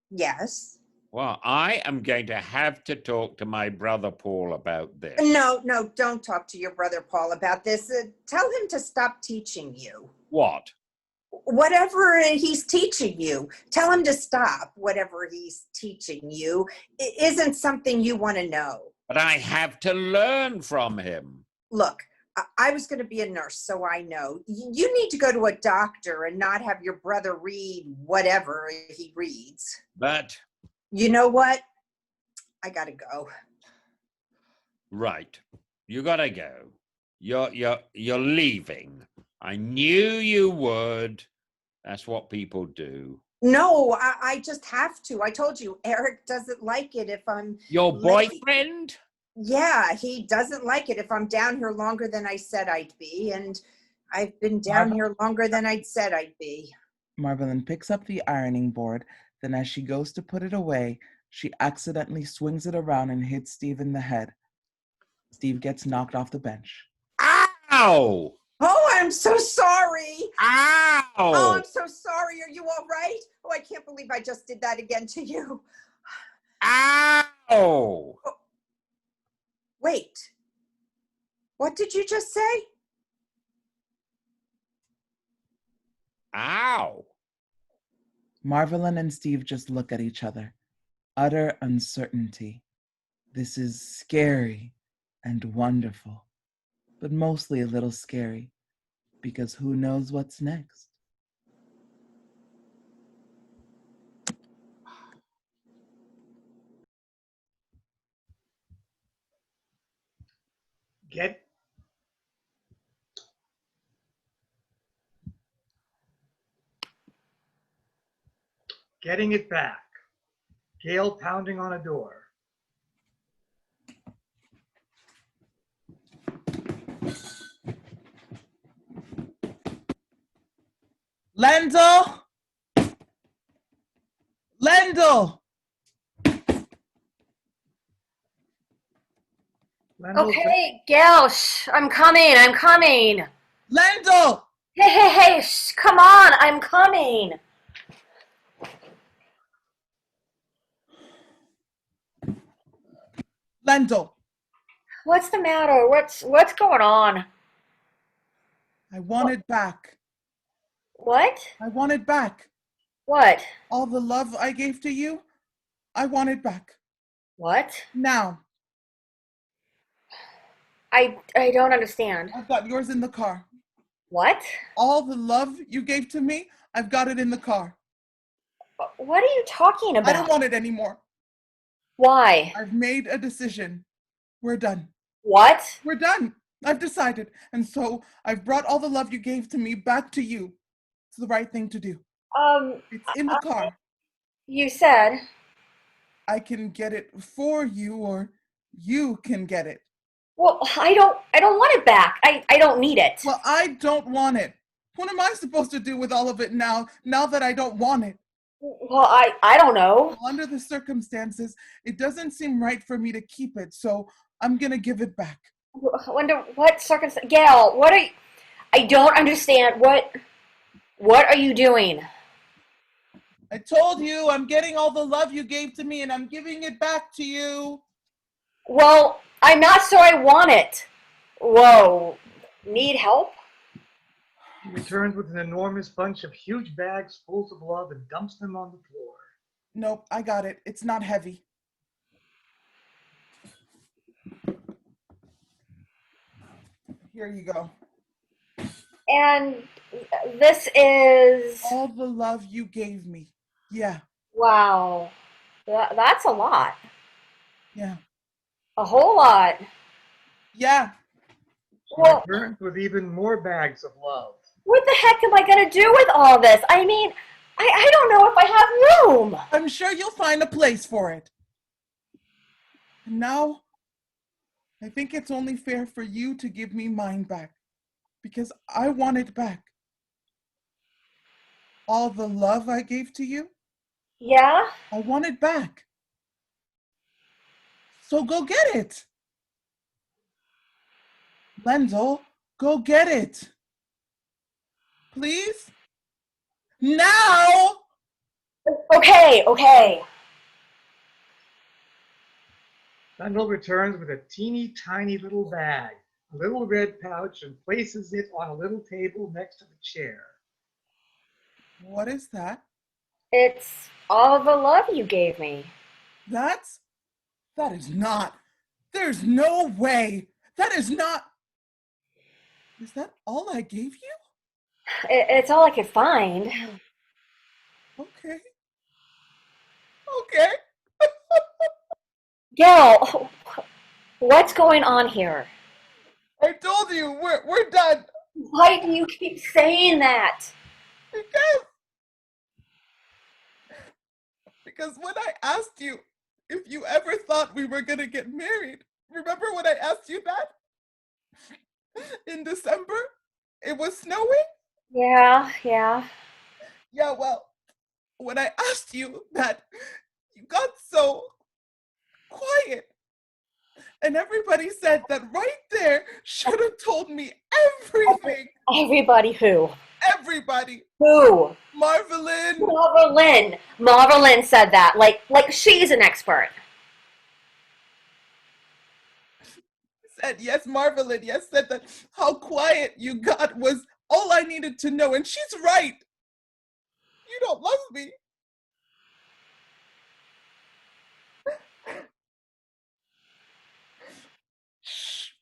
Speaker 9: Yes.
Speaker 10: Well, I am going to have to talk to my brother Paul about this.
Speaker 9: No, don't talk to your brother Paul about this. Tell him to stop teaching you.
Speaker 10: What?
Speaker 9: Whatever he's teaching you, tell him to stop. Whatever he's teaching you, it isn't something you want to know.
Speaker 10: But I have to learn from him.
Speaker 9: Look, I was going to be a nurse, so I know. You need to go to a doctor and not have your brother read whatever he reads.
Speaker 10: But...
Speaker 9: You know what? I got to go.
Speaker 10: Right. You got to go. You're leaving. I knew you would. That's what people do.
Speaker 9: No, I just have to. I told you, Eric doesn't like it if I'm
Speaker 10: Your
Speaker 9: late.
Speaker 10: boyfriend?
Speaker 9: Yeah, he doesn't like it if I'm down here longer than I said I'd be, and I've been down here longer than I'd said I'd be.
Speaker 1: Marvelyn picks up the ironing board, then as she goes to put it away, she accidentally swings it around and hits Steve in the head. Steve gets knocked off the bench.
Speaker 10: Ow!
Speaker 9: Oh, I'm so sorry.
Speaker 10: Ow!
Speaker 9: Oh, I'm so sorry. Are you all right? Oh, I can't believe I just did that again to you.
Speaker 10: Ow!
Speaker 9: Oh, wait. What did you just say?
Speaker 10: Ow!
Speaker 1: Marvelyn and Steve just look at each other. Utter uncertainty. This is scary and wonderful, but mostly a little scary, because who knows what's next?
Speaker 4: Getting it back. Gail pounding on a door.
Speaker 1: Lendl! Lendl!
Speaker 4: Lendl,
Speaker 2: Okay, Gail, shh, I'm coming.
Speaker 1: Lendl!
Speaker 2: Hey, shh, come on, I'm coming.
Speaker 1: Lendl,
Speaker 2: What's the matter? What's going on?
Speaker 1: I want it back.
Speaker 2: What?
Speaker 1: I want it back.
Speaker 2: What?
Speaker 1: All the love I gave to you, I want it back.
Speaker 2: What?
Speaker 1: Now,
Speaker 2: I don't understand.
Speaker 1: I've got yours in the car.
Speaker 2: What?
Speaker 1: All the love you gave to me, I've got it in the car.
Speaker 2: What are you talking about?
Speaker 1: I don't want it anymore.
Speaker 2: Why?
Speaker 1: I've made a decision. We're done.
Speaker 2: What?
Speaker 1: We're done. I've decided. And so I've brought all the love you gave to me back to you. It's the right thing to do. It's in the car.
Speaker 2: You said.
Speaker 1: I can get it for you, or you can get it.
Speaker 2: Well, I don't want it back. I don't need it.
Speaker 1: Well, I don't want it. What am I supposed to do with all of it now that I don't want it?
Speaker 2: Well, I don't know.
Speaker 1: Well, under the circumstances, it doesn't seem right for me to keep it, so I'm gonna give it back.
Speaker 2: Under what circumstance? Gail, what are you? I don't understand. What are you doing?
Speaker 1: I told you I'm getting all the love you gave to me and I'm giving it back to you.
Speaker 2: Well, I'm not sure I want it. Whoa. Need help?
Speaker 4: he returns with an enormous bunch of huge bags full of love and dumps them on the floor.
Speaker 1: Nope, I got it. It's not heavy. Here you go.
Speaker 2: And this is...
Speaker 1: All the love you gave me. Yeah.
Speaker 2: Wow. That's a lot.
Speaker 1: Yeah.
Speaker 2: A whole lot.
Speaker 1: Yeah.
Speaker 4: He
Speaker 2: Well,
Speaker 4: returns with even more bags of love.
Speaker 2: what the heck am I going to do with all this? I mean, I don't know if I have room.
Speaker 1: I'm sure you'll find a place for it. And now, I think it's only fair for you to give me mine back. Because I want it back. All the love I gave to you,
Speaker 2: Yeah?
Speaker 1: I want it back. So go get it. Lendl, go get it. Please? Now!
Speaker 2: Okay.
Speaker 4: Lendl returns with a teeny tiny little bag, a little red pouch, and places it on a little table next to the chair.
Speaker 1: What is that?
Speaker 2: It's all the love you gave me.
Speaker 1: That is not. There's no way. That is not. Is that all I gave you?
Speaker 2: It's all I could find.
Speaker 1: Okay. Okay.
Speaker 2: Gail, what's going on here?
Speaker 1: I told you, we're done.
Speaker 2: Why do you keep saying that?
Speaker 1: Because when I asked you if you ever thought we were gonna get married, remember when I asked you that? In December? It was snowing?
Speaker 2: Yeah.
Speaker 1: Yeah, well, when I asked you that, you got so quiet. And everybody said that right there should have told me everything.
Speaker 2: Everybody who?
Speaker 1: Everybody.
Speaker 2: Who?
Speaker 1: Marvelyn.
Speaker 2: Marvelyn said that. Like she's an expert.
Speaker 1: Said, yes, Marvelyn, yes, said that how quiet you got was all I needed to know. And she's right. You don't love me.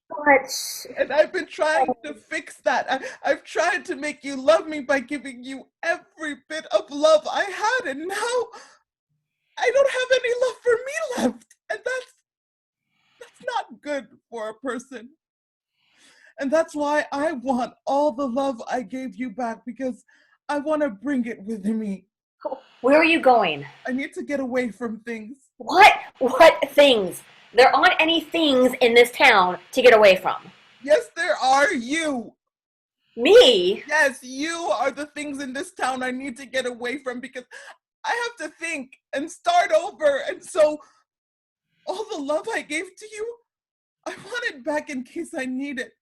Speaker 2: But
Speaker 1: And I've been trying to fix that. I've tried to make you love me by giving you every bit of love I had. And now I don't have any love for me left. And that's not good for a person. And that's why I want all the love I gave you back, because I want to bring it with me.
Speaker 2: where are you going?
Speaker 1: I need to get away from things.
Speaker 2: What things? There aren't any things in this town to get away from.
Speaker 1: Yes, there are. You.
Speaker 2: Me?
Speaker 1: Yes, you are the things in this town I need to get away from, because I have to think and start over. And so all the love I gave to you, I want it back in case I need it.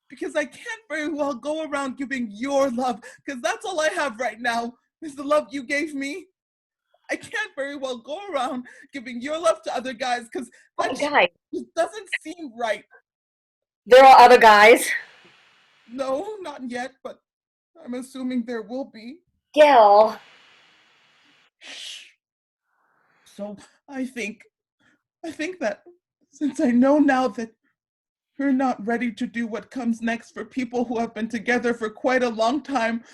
Speaker 1: Because I can't very well go around giving your love, because that's all I have right now, is the love you gave me. I can't very well go around giving your love to other guys, because that
Speaker 2: Oh, guys,
Speaker 1: just doesn't seem right.
Speaker 2: there are other guys.
Speaker 1: No, not yet, but I'm assuming there will be.
Speaker 2: Gil.
Speaker 1: So I think that since I know now that you're not ready to do what comes next for people who have been together for quite a long time,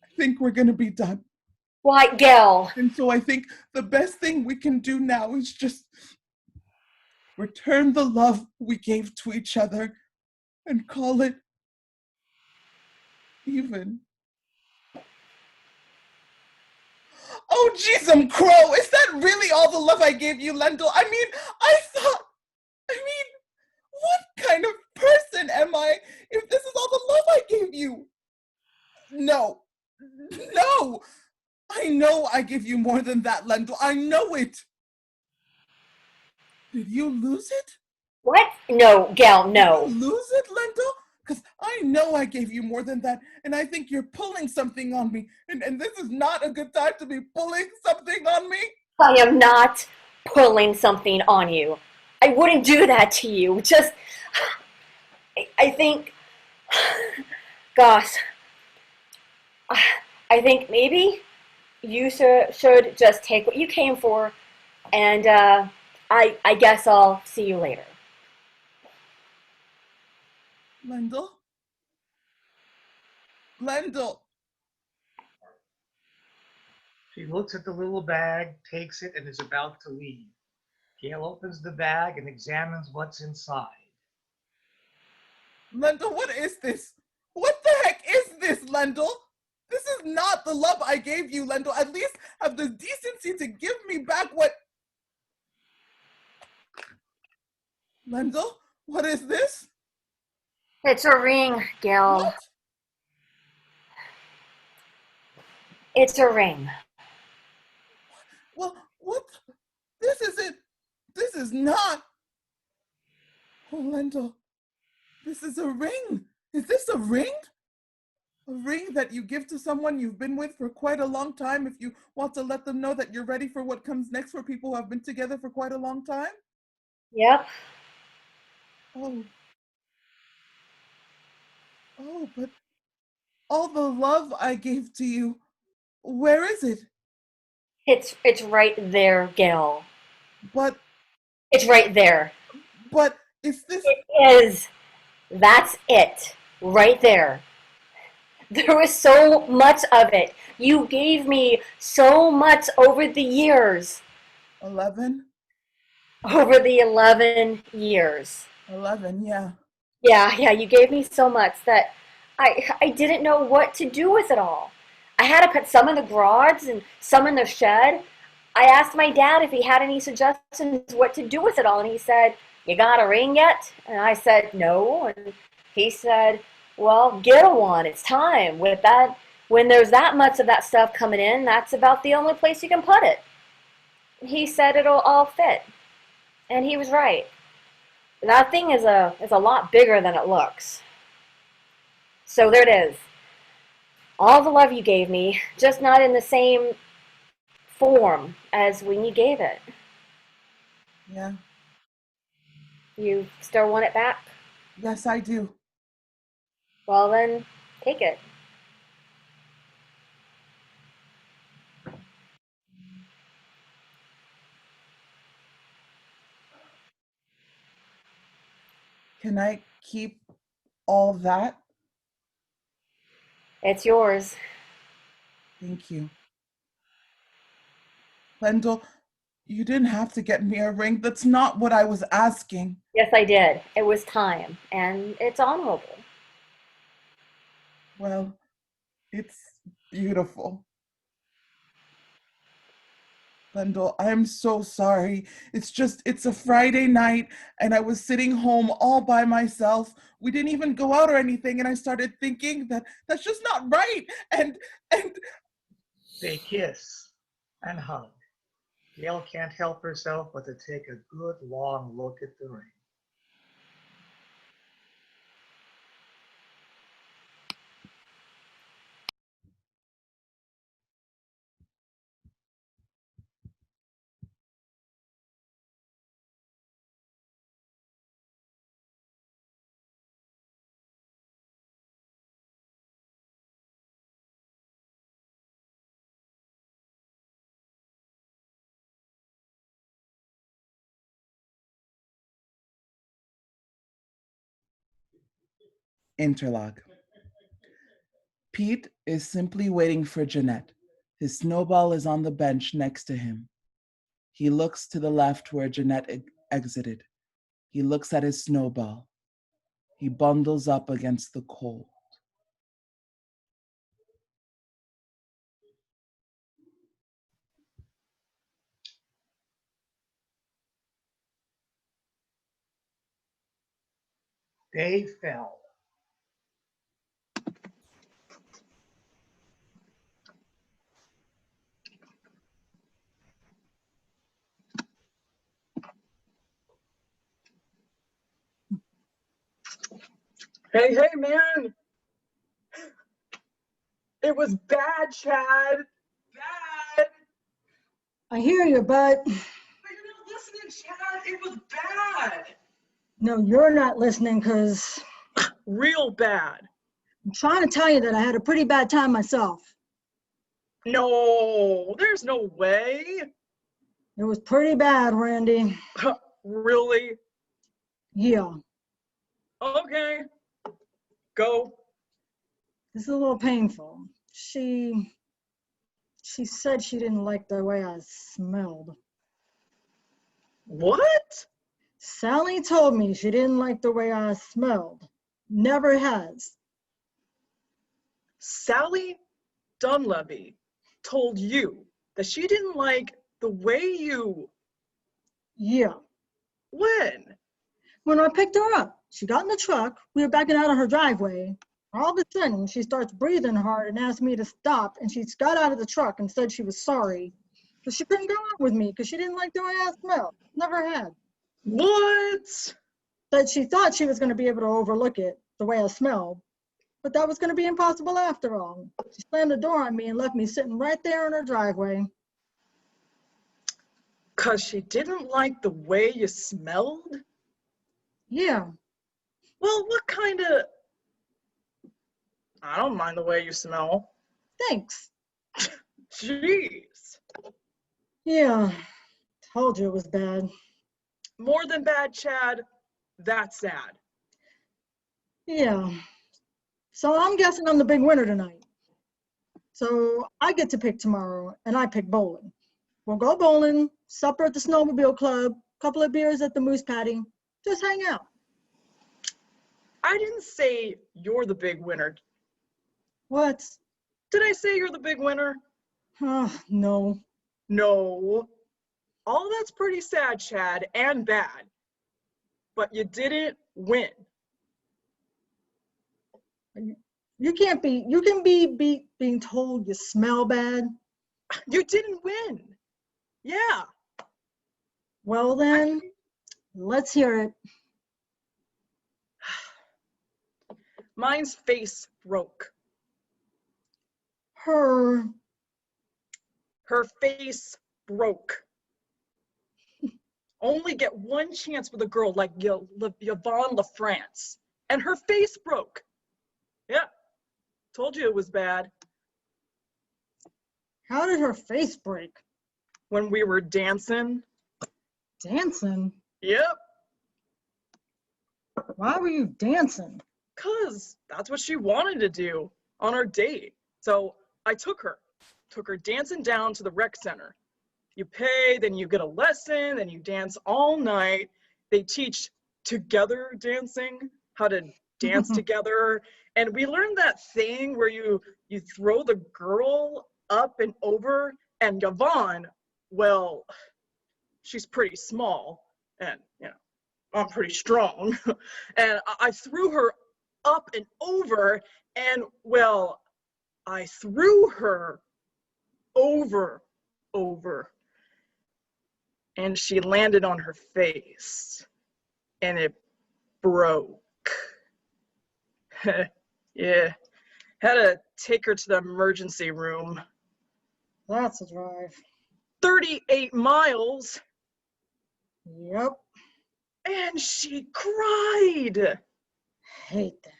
Speaker 1: I think we're going to be done.
Speaker 2: Why, Gil?
Speaker 1: And so I think the best thing we can do now is just return the love we gave to each other and call it even. Oh, jeez, crow. Is that really all the love I gave you, Lendl? I mean, what kind of person am I if this is all the love I gave you? No. No. I know I give you more than that, Lendl. I know it. Did you lose it?
Speaker 2: What? No, Gil, no.
Speaker 1: Did you lose it, Lendl? Because I know I gave you more than that, and I think you're pulling something on me. And this is not a good time to be pulling something on me.
Speaker 2: I am not pulling something on you. I wouldn't do that to you. Just, I think, gosh, I think maybe you should just take what you came for, and I guess I'll see you later.
Speaker 1: Lendl? Lendl!
Speaker 4: She looks at the little bag, takes it, and is about to leave. Gail opens the bag and examines what's inside.
Speaker 1: Lendl, what is this? What the heck is this, Lendl? This is not the love I gave you, Lendl. At least have the decency to give me back what... Lendl, what is this?
Speaker 2: It's a ring, Gil.
Speaker 1: What?
Speaker 2: It's a ring.
Speaker 1: Well, what? This isn't... This is not... Oh, Lendl, this is a ring. Is this a ring? A ring that you give to someone you've been with for quite a long time if you want to let them know that you're ready for what comes next for people who have been together for quite a long time?
Speaker 2: Yep.
Speaker 1: Oh. Oh, but all the love I gave to you, where is it?
Speaker 2: It's right there, Gil.
Speaker 1: But,
Speaker 2: It's right there.
Speaker 1: but, is this...
Speaker 2: It is. That's it. Right there. There was so much of it. You gave me so much over the years.
Speaker 1: 11?
Speaker 2: Over the 11 years.
Speaker 1: 11, yeah.
Speaker 2: Yeah, you gave me so much that I didn't know what to do with it all. I had to put some in the garage and some in the shed. I asked my dad if he had any suggestions what to do with it all, and he said, "You got a ring yet?" And I said, "No." And he said, "Well, get one. It's time. With that, when there's that much of that stuff coming in, that's about the only place you can put it." He said it'll all fit. And he was right. That thing is a lot bigger than it looks. So there it is. All the love you gave me, just not in the same form as when you gave it.
Speaker 1: Yeah.
Speaker 2: You still want it back?
Speaker 1: Yes, I do.
Speaker 2: Well then, take it.
Speaker 1: Can I keep all that?
Speaker 2: It's yours.
Speaker 1: Thank you. Lendl, you didn't have to get me a ring. That's not what I was asking.
Speaker 2: Yes, I did. It was time, and it's honorable.
Speaker 1: Well, it's beautiful. Lendl, I'm so sorry. It's a Friday night, and I was sitting home all by myself. We didn't even go out or anything, and I started thinking that that's just not right. And
Speaker 4: They kiss and hug. Gail can't help herself but to take a good long look at the ring.
Speaker 1: Interlock. Pete is simply waiting for Jeanette. His snowball is on the bench next to him. He looks to the left where Jeanette exited. He looks at his snowball. He bundles up against the cold.
Speaker 4: They fell.
Speaker 8: Hey, man. It was bad, Chad. Bad.
Speaker 6: I hear you, but
Speaker 8: But you're not listening, Chad. It was bad.
Speaker 6: no, you're not listening because
Speaker 8: Real bad.
Speaker 6: I'm trying to tell you that I had a pretty bad time myself.
Speaker 8: No, there's no way.
Speaker 6: It was pretty bad, Randy.
Speaker 8: Really?
Speaker 6: Yeah,
Speaker 8: Okay. Go.
Speaker 6: this is a little painful. She said she didn't like the way I smelled.
Speaker 8: What?
Speaker 6: Sally told me she didn't like the way I smelled. Never has.
Speaker 8: Sally Dunleavy told you that she didn't like the way you...
Speaker 6: Yeah.
Speaker 8: When?
Speaker 6: When I picked her up, she got in the truck. We were backing out of her driveway. All of a sudden, she starts breathing hard and asked me to stop. And she got out of the truck and said she was sorry. But she couldn't go out with me because she didn't like the way I smelled. Never had.
Speaker 8: What?
Speaker 6: Said she thought she was going to be able to overlook it, the way I smelled. But that was going to be impossible after all. She slammed the door on me and left me sitting right there in her driveway.
Speaker 8: 'Cause she didn't like the way you smelled?
Speaker 6: Yeah.
Speaker 8: Well, what kind of... I don't mind the way you smell.
Speaker 6: Thanks.
Speaker 8: Jeez.
Speaker 6: Yeah. Told you it was bad.
Speaker 8: More than bad, Chad. That's sad.
Speaker 6: Yeah. So I'm guessing I'm the big winner tonight. So I get to pick tomorrow, and I pick bowling. We'll go bowling, supper at the snowmobile club, couple of beers at the moose patty, just hang out.
Speaker 8: I didn't say you're the big winner.
Speaker 6: What?
Speaker 8: Did I say you're the big winner?
Speaker 6: No.
Speaker 8: No. All that's pretty sad, Chad, and bad. But you didn't win.
Speaker 6: You can be being told you smell bad.
Speaker 8: You didn't win. Yeah.
Speaker 6: Well then, let's hear it.
Speaker 8: Mine's face broke.
Speaker 6: Her
Speaker 8: face broke. Only get one chance with a girl like Yvonne LaFrance. And her face broke. Yeah. Told you it was bad.
Speaker 6: How did her face break?
Speaker 8: When we were dancing.
Speaker 6: Dancing?
Speaker 8: Yep.
Speaker 6: Why were you dancing?
Speaker 8: 'Cause that's what she wanted to do on our date. So I took her dancing down to the rec center. You pay, then you get a lesson, then you dance all night. They teach together dancing, how to dance together. And we learned that thing where you throw the girl up and over. And Yvonne, well, she's pretty small and, I'm pretty strong. And I threw her up and over and, well, I threw her over. And she landed on her face and it broke. Yeah, had to take her to the emergency room.
Speaker 6: That's a drive.
Speaker 8: 38 miles.
Speaker 6: Yep.
Speaker 8: And she cried.
Speaker 6: Hate that.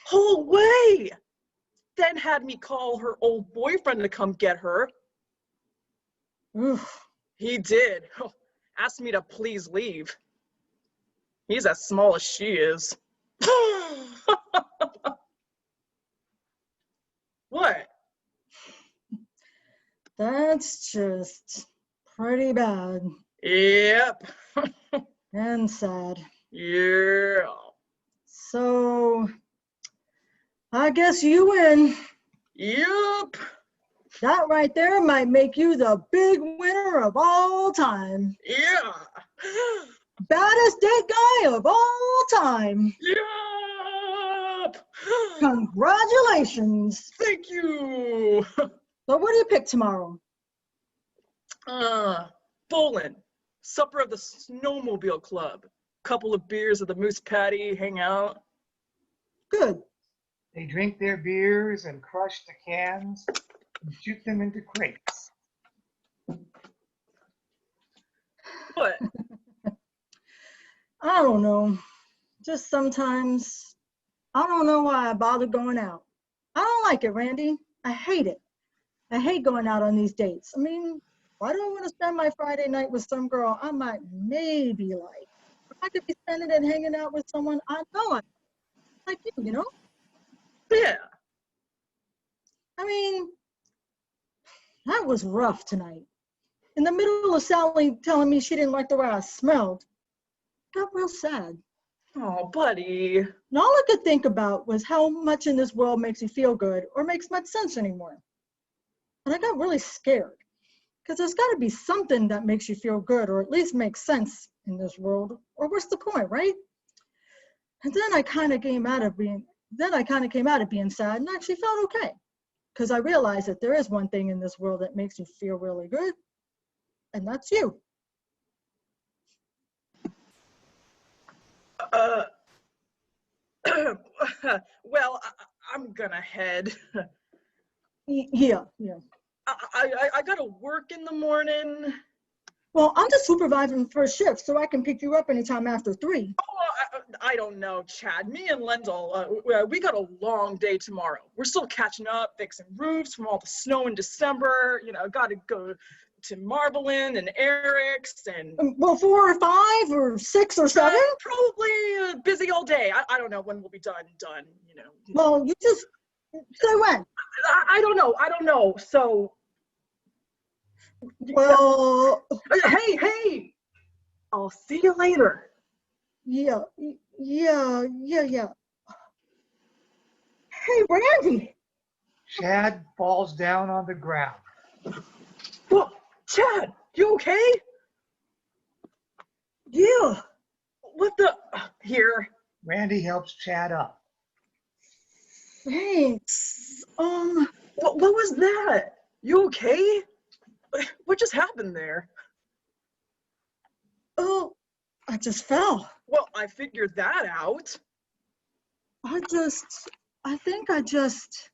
Speaker 8: Whole way. Then had me call her old boyfriend to come get her.
Speaker 6: Oof.
Speaker 8: He did. Asked me to please leave. He's as small as she is.
Speaker 6: That's just pretty bad
Speaker 8: Yep.
Speaker 6: and sad.
Speaker 8: Yeah.
Speaker 6: So, I guess you win.
Speaker 8: Yep.
Speaker 6: That right there might make you the big winner of all time.
Speaker 8: Yeah.
Speaker 6: Baddest date guy of all time.
Speaker 8: Yep.
Speaker 6: Congratulations.
Speaker 8: Thank you.
Speaker 6: So what do you pick tomorrow?
Speaker 8: Bowling. Supper of the Snowmobile Club. Couple of beers at the Moose Patty, hang out.
Speaker 6: Good.
Speaker 4: They drink their beers and crush the cans and shoot them into crates.
Speaker 8: What?
Speaker 6: I don't know. Just sometimes, I don't know why I bother going out. I don't like it, Randy. I hate it. I hate going out on these dates. I mean, why do I want to spend my Friday night with some girl I might maybe like? If I could be spending it hanging out with someone I know I like you know?
Speaker 8: Yeah.
Speaker 6: I mean, that was rough tonight. In the middle of Sally telling me she didn't like the way I smelled, I got real sad.
Speaker 8: Oh, buddy.
Speaker 6: And all I could think about was how much in this world makes you feel good or makes much sense anymore. And I got really scared because there's got to be something that makes you feel good or at least makes sense in this world, or what's the point, right? And then I kind of came out of being sad and actually felt okay because I realized that there is one thing in this world that makes you feel really good, and that's you.
Speaker 8: Well, I'm gonna head.
Speaker 6: Yeah.
Speaker 8: I gotta work in the morning.
Speaker 6: Well, I'm just supervising first shift, so I can pick you up anytime after 3.
Speaker 8: Oh, I don't know, Chad. Me and Lendl, we got a long day tomorrow. We're still catching up, fixing roofs from all the snow in December. You know, gotta go to Marvelin and Eric's and...
Speaker 6: Well, 4 or 5 or 6 or 7?
Speaker 8: Probably busy all day. I don't know when we'll be done, you know.
Speaker 6: Well, you just say when.
Speaker 8: I don't know. So...
Speaker 6: Well...
Speaker 8: Hey! I'll see you later.
Speaker 6: Yeah. Hey, Randy!
Speaker 4: Chad falls down on the ground.
Speaker 8: Well, Chad, you okay?
Speaker 6: Yeah.
Speaker 8: What the... Here.
Speaker 4: Randy helps Chad up.
Speaker 6: Thanks.
Speaker 8: What was that? You okay? What just happened there?
Speaker 6: Oh, I just fell.
Speaker 8: Well, I figured that out.
Speaker 6: I think I just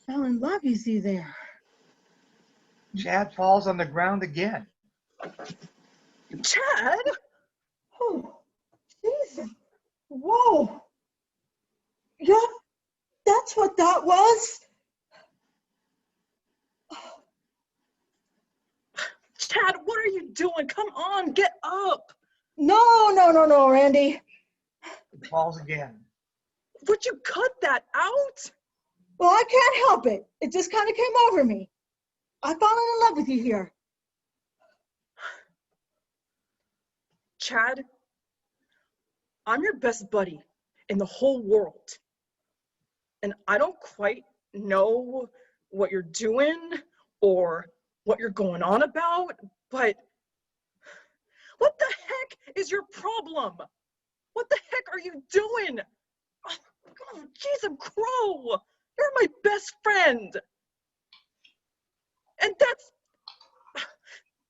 Speaker 6: fell in love with you there.
Speaker 4: Chad falls on the ground again.
Speaker 8: Chad?
Speaker 6: Oh, Jesus. Whoa. Yeah, that's what that was.
Speaker 8: Chad, what are you doing? Come on, get up.
Speaker 6: No, Randy.
Speaker 4: He falls again.
Speaker 8: Would you cut that out?
Speaker 6: Well, I can't help it. It just kind of came over me. I've fallen in love with you here.
Speaker 8: Chad, I'm your best buddy in the whole world. And I don't quite know what you're doing or what you're going on about, but what the heck is your problem? What the heck are you doing? Oh, jeez, I'm Crow. You're my best friend. And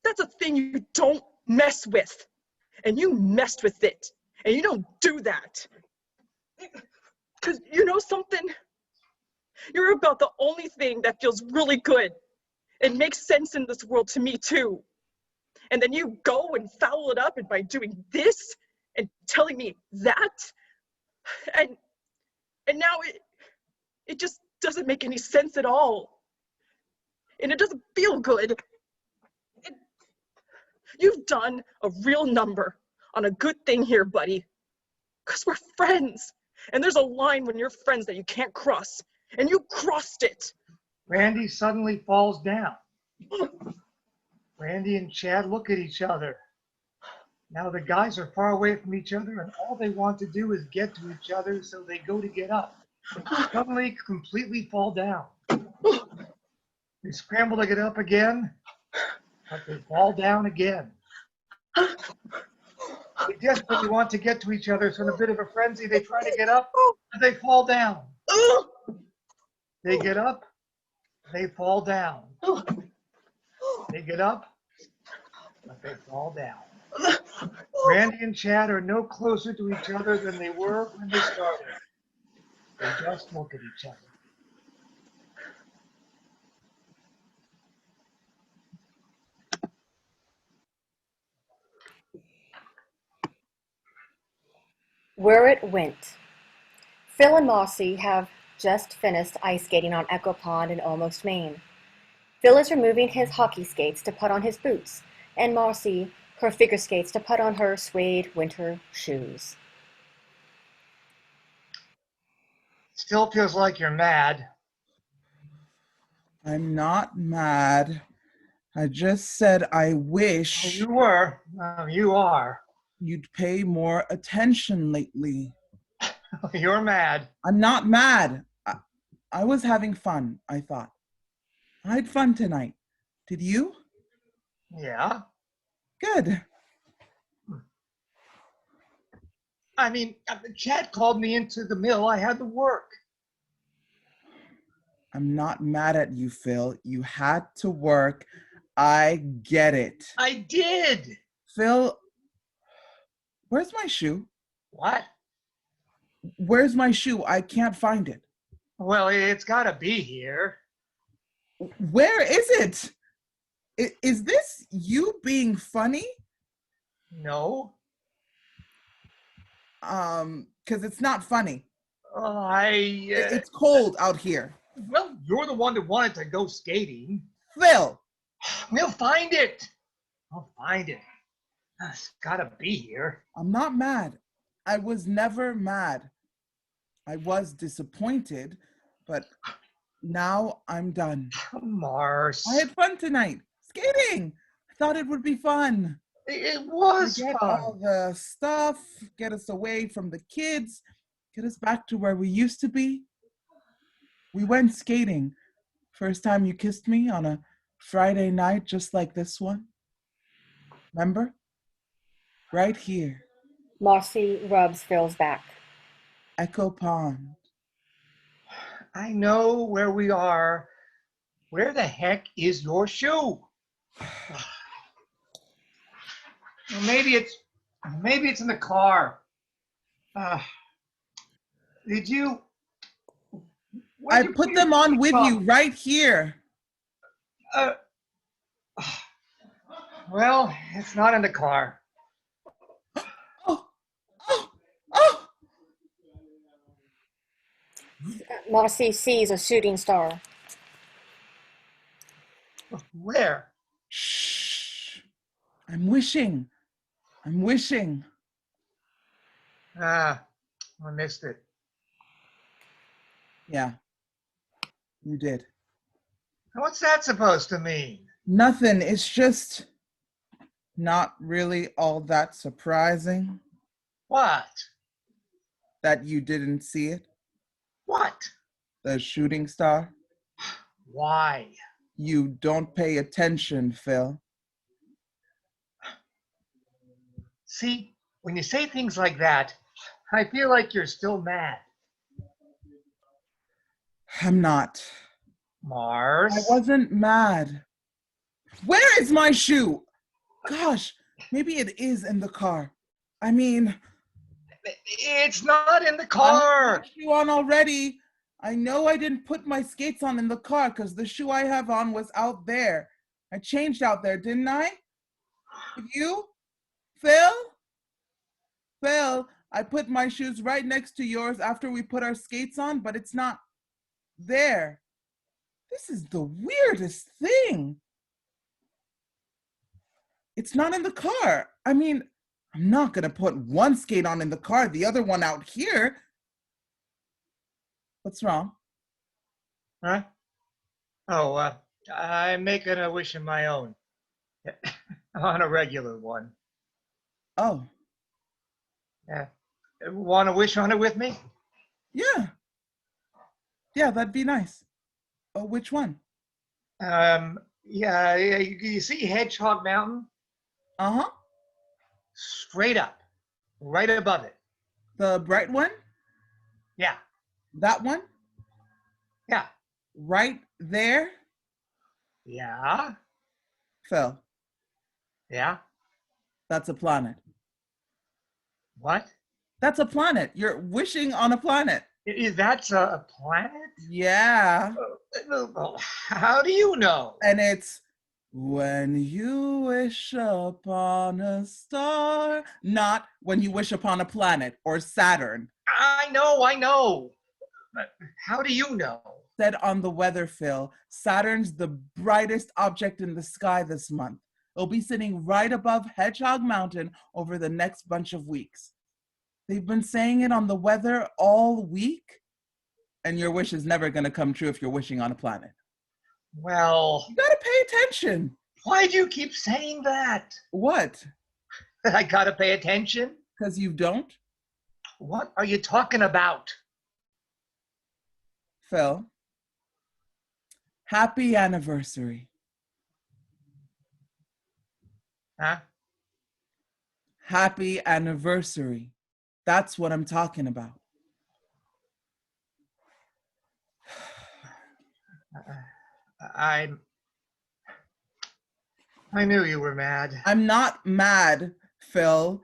Speaker 8: that's a thing you don't mess with. And you messed with it. And you don't do that. Because you know something? You're about the only thing that feels really good and makes sense in this world to me too. And then you go and foul it up and by doing this and telling me that. And now it just doesn't make any sense at all. And it doesn't feel good. You've done a real number on a good thing here, buddy. Because we're friends. And there's a line when you're friends that you can't cross. And you crossed it.
Speaker 4: Randy suddenly falls down. Randy and Chad look at each other. Now the guys are far away from each other, and all they want to do is get to each other, so they go to get up. Suddenly, completely fall down. They scramble to get up again, but they fall down again. They desperately want to get to each other, so in a bit of a frenzy, they try to get up, and they fall down. They get up, they fall down. They get up, but they fall down. Randy and Chad are no closer to each other than they were when they started. They just look at each other.
Speaker 2: Where it went. Phil and Mossy have just finished ice skating on Echo Pond in Almost, Maine. Phil is removing his hockey skates to put on his boots, and Mossy her figure skates to put on her suede winter shoes.
Speaker 4: Still feels like you're mad.
Speaker 1: I'm not mad. I just said I
Speaker 4: Oh,
Speaker 1: wish
Speaker 4: you were. You are.
Speaker 1: you'd pay more attention lately.
Speaker 4: You're mad.
Speaker 1: I'm not mad. I was having fun, I thought. I had fun tonight. Did you?
Speaker 4: Yeah.
Speaker 1: Good.
Speaker 4: I mean, Chad called me into the mill. I had to work.
Speaker 1: I'm not mad at you, Phil. You had to work. I get it.
Speaker 4: I did.
Speaker 1: Phil, where's my shoe?
Speaker 4: What?
Speaker 1: Where's my shoe? I can't find it.
Speaker 4: Well, it's got to be here.
Speaker 1: Where is it? Is this you being funny?
Speaker 4: No.
Speaker 1: Because it's not funny.
Speaker 4: It's
Speaker 1: cold out here.
Speaker 4: Well, you're the one that wanted to go skating.
Speaker 1: Phil!
Speaker 4: We'll find it. I'll find it. It's gotta be here.
Speaker 1: I'm not mad. I was never mad. I was disappointed, but now I'm done.
Speaker 4: Mars.
Speaker 1: I had fun tonight. Skating! I thought it would be fun.
Speaker 4: It was
Speaker 1: get
Speaker 4: fun.
Speaker 1: all the stuff, get us away from the kids, get us back to where we used to be. We went skating. First time you kissed me on a Friday night just like this one. Remember? Right here.
Speaker 2: Mossy rubs Phil's back.
Speaker 1: Echo Pond.
Speaker 4: I know where we are. Where the heck is your shoe? Well, maybe it's in the car. Did you?
Speaker 1: I put them on with you right here.
Speaker 4: Well, it's not in the car.
Speaker 2: Mossy sees a shooting star.
Speaker 4: Where?
Speaker 1: Shh. I'm wishing.
Speaker 4: I missed it.
Speaker 1: Yeah, you did.
Speaker 4: What's that supposed to mean?
Speaker 1: Nothing. It's just not really all that surprising.
Speaker 4: What?
Speaker 1: That you didn't see it.
Speaker 4: What?
Speaker 1: The shooting star.
Speaker 4: Why?
Speaker 1: You don't pay attention, Phil.
Speaker 4: See, when you say things like that, I feel like you're still mad.
Speaker 1: I'm not.
Speaker 4: Mars?
Speaker 1: I wasn't mad. Where is my shoe? Gosh, maybe it is in the car. I mean,
Speaker 4: it's not in the car.
Speaker 1: I have my shoe on already. I know I didn't put my skates on in the car because the shoe I have on was out there. I changed out there, didn't I? Did you? Phil? Phil, I put my shoes right next to yours after we put our skates on, but it's not there. This is the weirdest thing. It's not in the car. I mean, I'm not going to put one skate on in the car, the other one out here. What's wrong?
Speaker 4: Huh? Oh, I'm making a wish of my own. On a regular one.
Speaker 1: Oh,
Speaker 4: Yeah. Want to wish on it with me?
Speaker 1: yeah. Yeah, that'd be nice. Oh, which one?
Speaker 4: Yeah, you see Hedgehog Mountain?
Speaker 1: Uh-huh.
Speaker 4: Straight up, right above it.
Speaker 1: The bright one?
Speaker 4: Yeah,
Speaker 1: That one?
Speaker 4: yeah,
Speaker 1: Right there?
Speaker 4: yeah,
Speaker 1: Phil,
Speaker 4: yeah.
Speaker 1: that's a planet.
Speaker 4: What?
Speaker 1: That's a planet. You're wishing on a planet.
Speaker 4: That's a planet?
Speaker 1: Yeah.
Speaker 4: How do you know?
Speaker 1: And it's when you wish upon a star, not when you wish upon a planet or Saturn.
Speaker 4: I know. But how do you know?
Speaker 1: Said on the weather, Phil, Saturn's the brightest object in the sky this month. It'll be sitting right above Hedgehog Mountain over the next bunch of weeks. They've been saying it on the weather all week, and your wish is never going to come true if you're wishing on a planet.
Speaker 4: Well,
Speaker 1: You gotta pay attention.
Speaker 4: why do you keep saying that?
Speaker 1: What?
Speaker 4: I gotta pay attention?
Speaker 1: Because you don't?
Speaker 4: What are you talking about?
Speaker 1: Phil, happy anniversary.
Speaker 4: Huh?
Speaker 1: Happy anniversary. That's what I'm talking about.
Speaker 4: I knew you were mad.
Speaker 1: I'm not mad, Phil.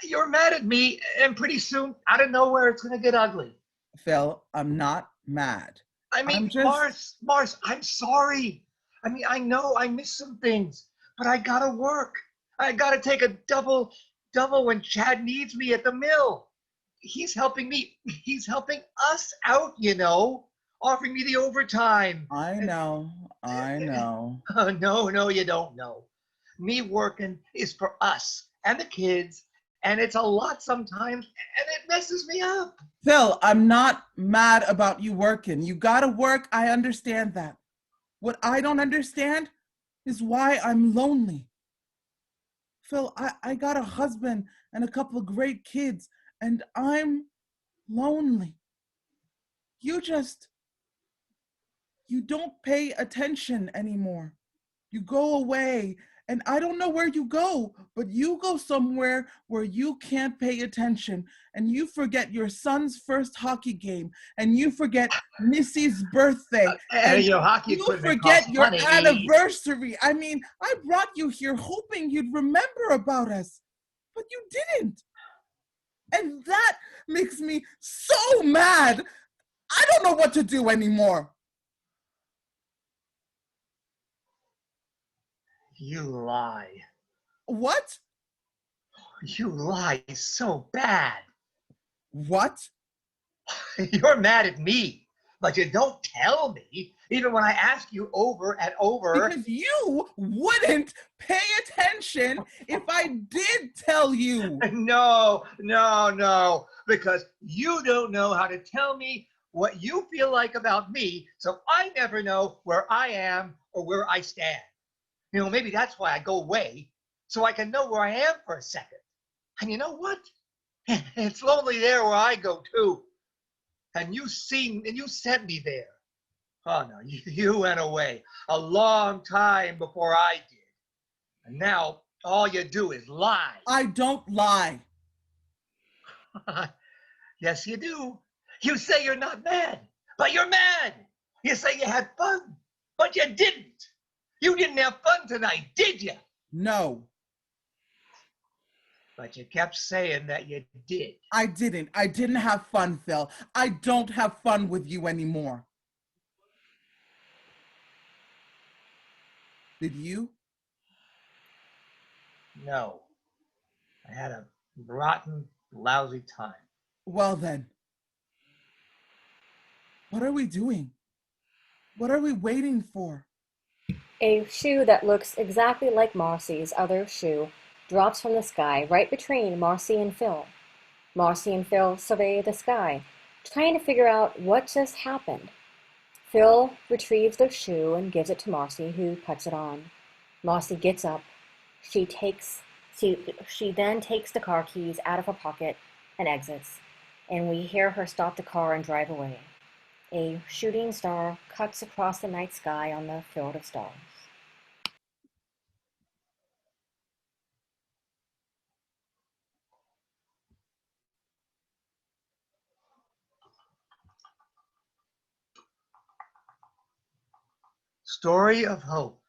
Speaker 4: You're mad at me, and pretty soon, out of nowhere, it's gonna get ugly.
Speaker 1: Phil, I'm not mad.
Speaker 4: I mean,
Speaker 1: I'm just...
Speaker 4: Mars, I'm sorry. I mean, I know I missed some things, but I gotta work. I gotta take a double when Chad needs me at the mill. He's helping me. He's helping us out, offering me the overtime.
Speaker 1: I know.
Speaker 4: No, you don't know. Me working is for us and the kids, and it's a lot sometimes, and it messes me up.
Speaker 1: Phil, I'm not mad about you working. You gotta work, I understand that. What I don't understand is why I'm lonely. Phil, I got a husband and a couple of great kids, and I'm lonely. You don't pay attention anymore. You go away, and I don't know where you go, but you go somewhere where you can't pay attention, and you forget your son's first hockey game, and you forget Missy's birthday, and
Speaker 4: hockey
Speaker 1: you
Speaker 4: equipment
Speaker 1: forget
Speaker 4: costs
Speaker 1: your
Speaker 4: money.
Speaker 1: anniversary. I mean, I brought you here hoping you'd remember about us, but you didn't. And that makes me so mad. I don't know what to do anymore.
Speaker 4: You lie.
Speaker 1: What?
Speaker 4: You lie so bad.
Speaker 1: What?
Speaker 4: You're mad at me, but you don't tell me, even when I ask you over and over.
Speaker 1: Because you wouldn't pay attention if I did tell you.
Speaker 4: No, because you don't know how to tell me what you feel like about me, so I never know where I am or where I stand. Maybe that's why I go away, so I can know where I am for a second. And you know what? It's lonely there where I go too. And you sent me there. Oh no, you went away a long time before I did. And now all you do is lie.
Speaker 1: I don't lie.
Speaker 4: Yes, you do. You say you're not mad, but you're mad. You say you had fun, but you didn't. You didn't have fun tonight, did you?
Speaker 1: No.
Speaker 4: But you kept saying that you did.
Speaker 1: I didn't. I didn't have fun, Phil. I don't have fun with you anymore. Did you?
Speaker 4: No. I had a rotten, lousy time.
Speaker 1: Well then. What are we doing? What are we waiting for?
Speaker 2: A shoe that looks exactly like Marcy's other shoe drops from the sky right between Marcy and Phil. Marcy and Phil survey the sky, trying to figure out what just happened. Phil retrieves the shoe and gives it to Marcy, who puts it on. Marcy gets up. She takes she then takes the car keys out of her pocket and exits, and we hear her stop the car and drive away. A shooting star cuts across the night sky on the field of stars.
Speaker 4: Story of hope.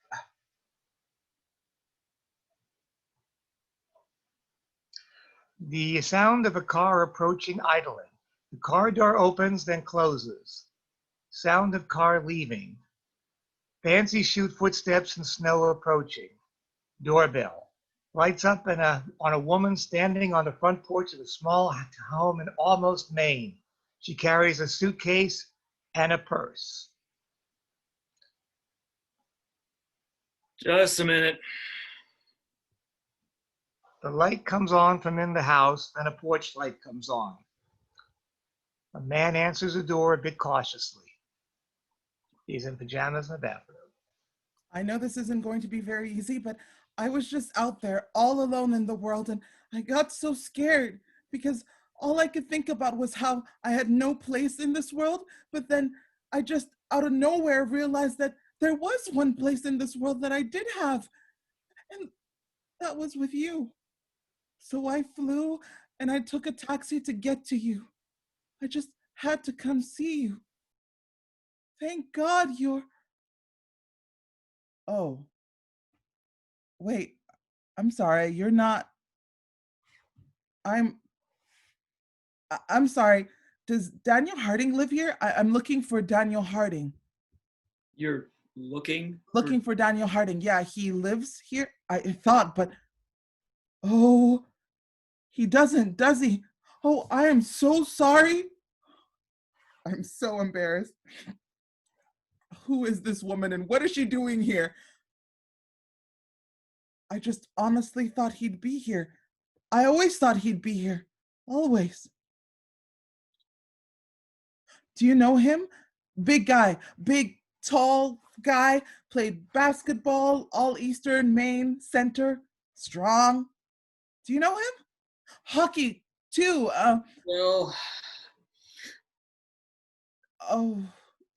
Speaker 4: The sound of a car approaching idling. The car door opens, then closes. Sound of car leaving. Fancy shoot footsteps in snow approaching. Doorbell. Lights up on a woman standing on the front porch of a small home in almost Maine. She carries a suitcase and a purse.
Speaker 11: Just a minute.
Speaker 4: The light comes on from in the house, then a porch light comes on. A man answers the door a bit cautiously. He's in pajamas in the bathroom.
Speaker 1: I know this isn't going to be very easy, but I was just out there all alone in the world, and I got so scared because all I could think about was how I had no place in this world. But then I just out of nowhere realized that there was one place in this world that I did have, and that was with you. So I flew and I took a taxi to get to you. I just had to come see you. Thank God you're... Oh, wait, I'm sorry, you're not... I'm sorry. Does Daniel Harding live here? I'm looking for Daniel Harding.
Speaker 11: You're looking
Speaker 1: for Daniel Harding. Yeah, he lives here. I thought, but oh, he doesn't, does he? Oh, I am so sorry. I'm so embarrassed. Who is this woman and what is she doing here? I just honestly thought he'd be here. I always thought he'd be here. Always. Do you know him? Big guy, big, tall guy, played basketball, all Eastern Maine center, strong. Do you know him? Hockey, too.
Speaker 11: Well,
Speaker 1: Oh,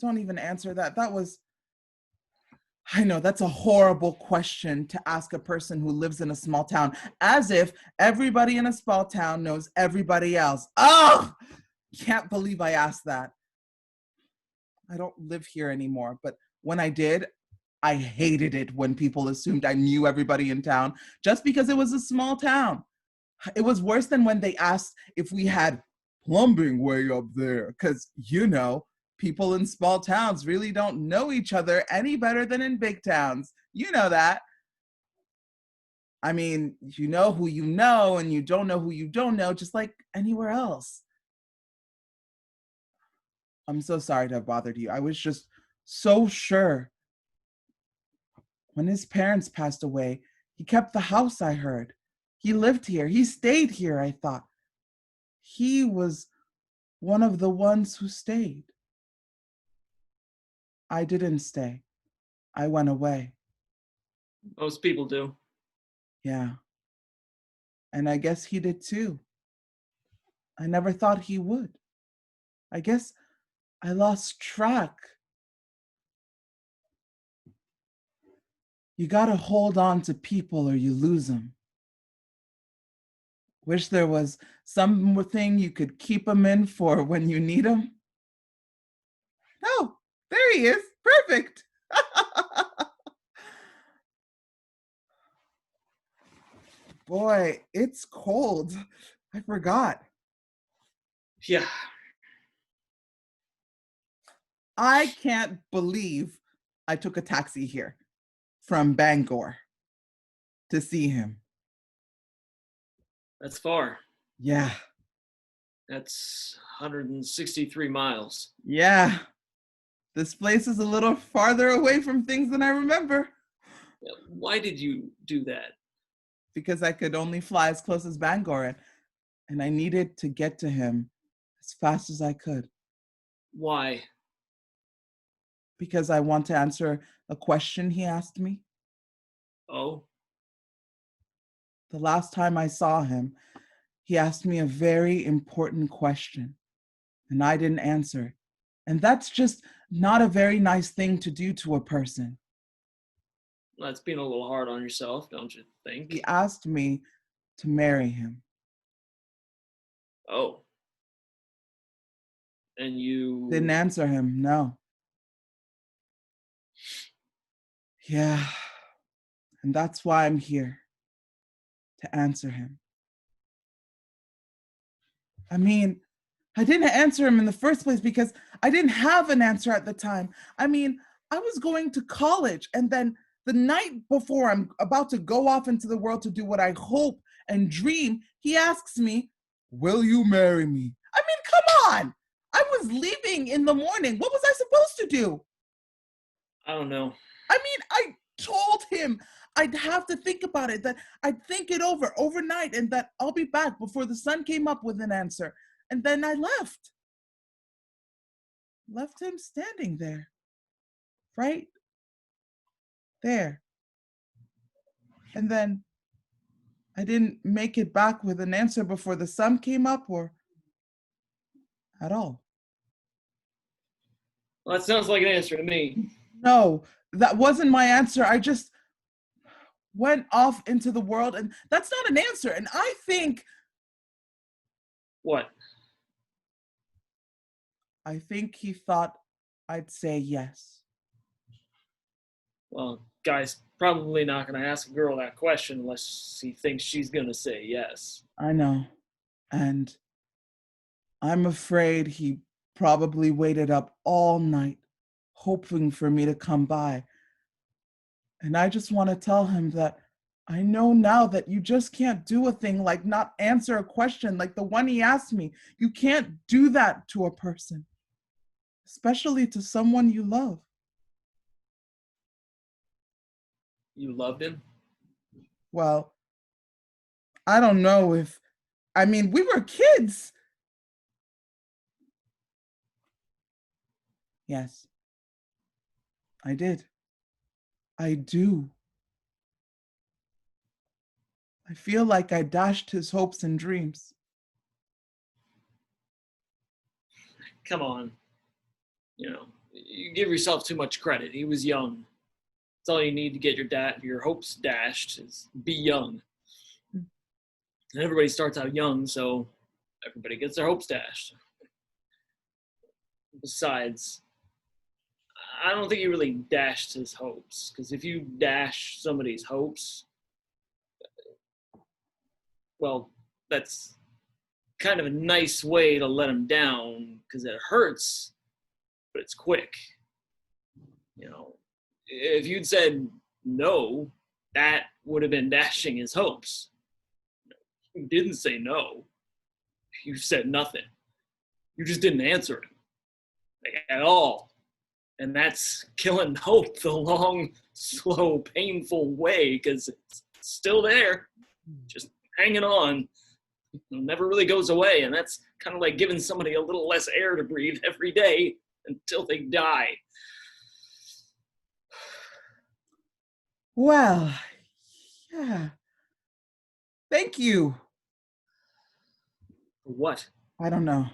Speaker 1: don't even answer that. I know that's a horrible question to ask a person who lives in a small town, as if everybody in a small town knows everybody else. Oh, can't believe I asked that. I don't live here anymore, but when I did, I hated it when people assumed I knew everybody in town just because it was a small town. It was worse than when they asked if we had plumbing way up there, because, people in small towns really don't know each other any better than in big towns. You know that. I mean, you know who you know, and you don't know who you don't know, just like anywhere else. I'm so sorry to have bothered you. I was just so sure. When his parents passed away, he kept the house, I heard. He lived here. He stayed here, I thought. He was one of the ones who stayed. I didn't stay. I went away.
Speaker 11: most people do.
Speaker 1: Yeah. And I guess he did too. I never thought he would. I guess I lost track. You gotta hold on to people or you lose them. Wish there was something you could keep them in for when you need them. Oh, there he is. Perfect. Boy, it's cold. I forgot.
Speaker 11: Yeah.
Speaker 1: I can't believe I took a taxi here from Bangor to see him.
Speaker 11: That's far.
Speaker 1: Yeah.
Speaker 11: That's 163 miles.
Speaker 1: Yeah. This place is a little farther away from things than I remember.
Speaker 11: Why did you do that?
Speaker 1: Because I could only fly as close as Bangor, and I needed to get to him as fast as I could.
Speaker 11: Why?
Speaker 1: because I want to answer a question he asked me.
Speaker 11: Oh,
Speaker 1: The last time I saw him, he asked me a very important question, and I didn't answer. And that's just not a very nice thing to do to a person.
Speaker 11: that's being a little hard on yourself, don't you think?
Speaker 1: He asked me to marry him.
Speaker 11: Oh. And you...
Speaker 1: Didn't answer him, no. Yeah, and that's why I'm here, to answer him. I mean, I didn't answer him in the first place because I didn't have an answer at the time. I mean, I was going to college, and then the night before I'm about to go off into the world to do what I hope and dream, he asks me, "Will you marry me?" I mean, come on! I was leaving in the morning. What was I supposed to do?
Speaker 11: I don't know.
Speaker 1: I mean, I told him I'd have to think about it, that I'd think it over overnight, and that I'll be back before the sun came up with an answer. And then I left. Left him standing there. Right there. And then I didn't make it back with an answer before the sun came up or at all.
Speaker 11: Well, that sounds like an answer to me.
Speaker 1: No, that wasn't my answer. I just went off into the world, and that's not an answer. And I think
Speaker 11: What?
Speaker 1: he thought I'd say yes.
Speaker 11: Well, guy's probably not going to ask a girl that question unless he thinks she's going to say yes.
Speaker 1: I know. And I'm afraid he probably waited up all night hoping for me to come by. And I just want to tell him that I know now that you just can't do a thing like not answer a question like the one he asked me. You can't do that to a person, especially to someone you love.
Speaker 11: You loved him?
Speaker 1: Well, I don't know if, I mean, we were kids. Yes, I did. I do. I feel like I dashed his hopes and dreams.
Speaker 11: Come on. You know, you give yourself too much credit. He was young. That's all you need to get your hopes dashed is be young. And everybody starts out young, so everybody gets their hopes dashed. Besides, I don't think he really dashed his hopes, because if you dash somebody's hopes, well, that's kind of a nice way to let them down, because it hurts, but it's quick. You know, if you'd said no, that would have been dashing his hopes. You didn't say no. You said nothing. You just didn't answer him, like, at all. And that's killing hope the long, slow, painful way, because it's still there, just hanging on. It never really goes away, and that's kind of like giving somebody a little less air to breathe every day until they die.
Speaker 1: Well, yeah. Thank you.
Speaker 11: For what?
Speaker 1: I don't know.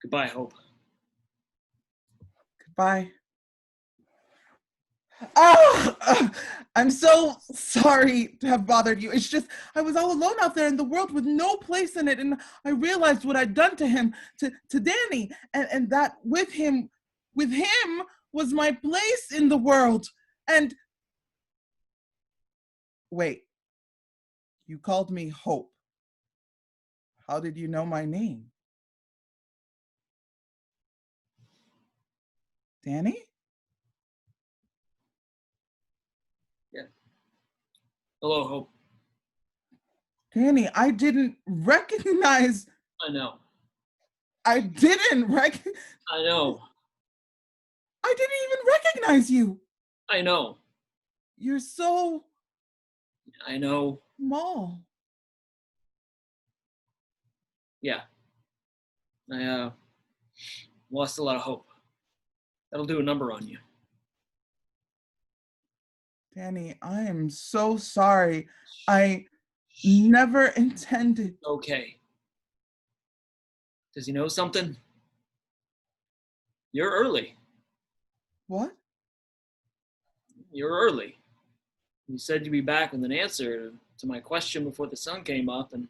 Speaker 11: Goodbye, Hope.
Speaker 1: Goodbye. Oh, I'm so sorry to have bothered you. It's just, I was all alone out there in the world with no place in it. And I realized what I'd done to him, to Danny, and that with him was my place in the world. And wait, you called me Hope. How did you know my name? Danny?
Speaker 11: Yeah. Hello, Hope.
Speaker 1: Danny, I didn't recognize.
Speaker 11: I know.
Speaker 1: I didn't recognize.
Speaker 11: I know.
Speaker 1: I didn't even recognize you.
Speaker 11: I know.
Speaker 1: You're so
Speaker 11: I know.
Speaker 1: small.
Speaker 11: Yeah. I lost a lot of hope. That'll do a number on you.
Speaker 1: Danny, I am so sorry. I never intended.
Speaker 11: Okay. Does he know something? You're early.
Speaker 1: What?
Speaker 11: You're early. You said you'd be back with an answer to my question before the sun came up, and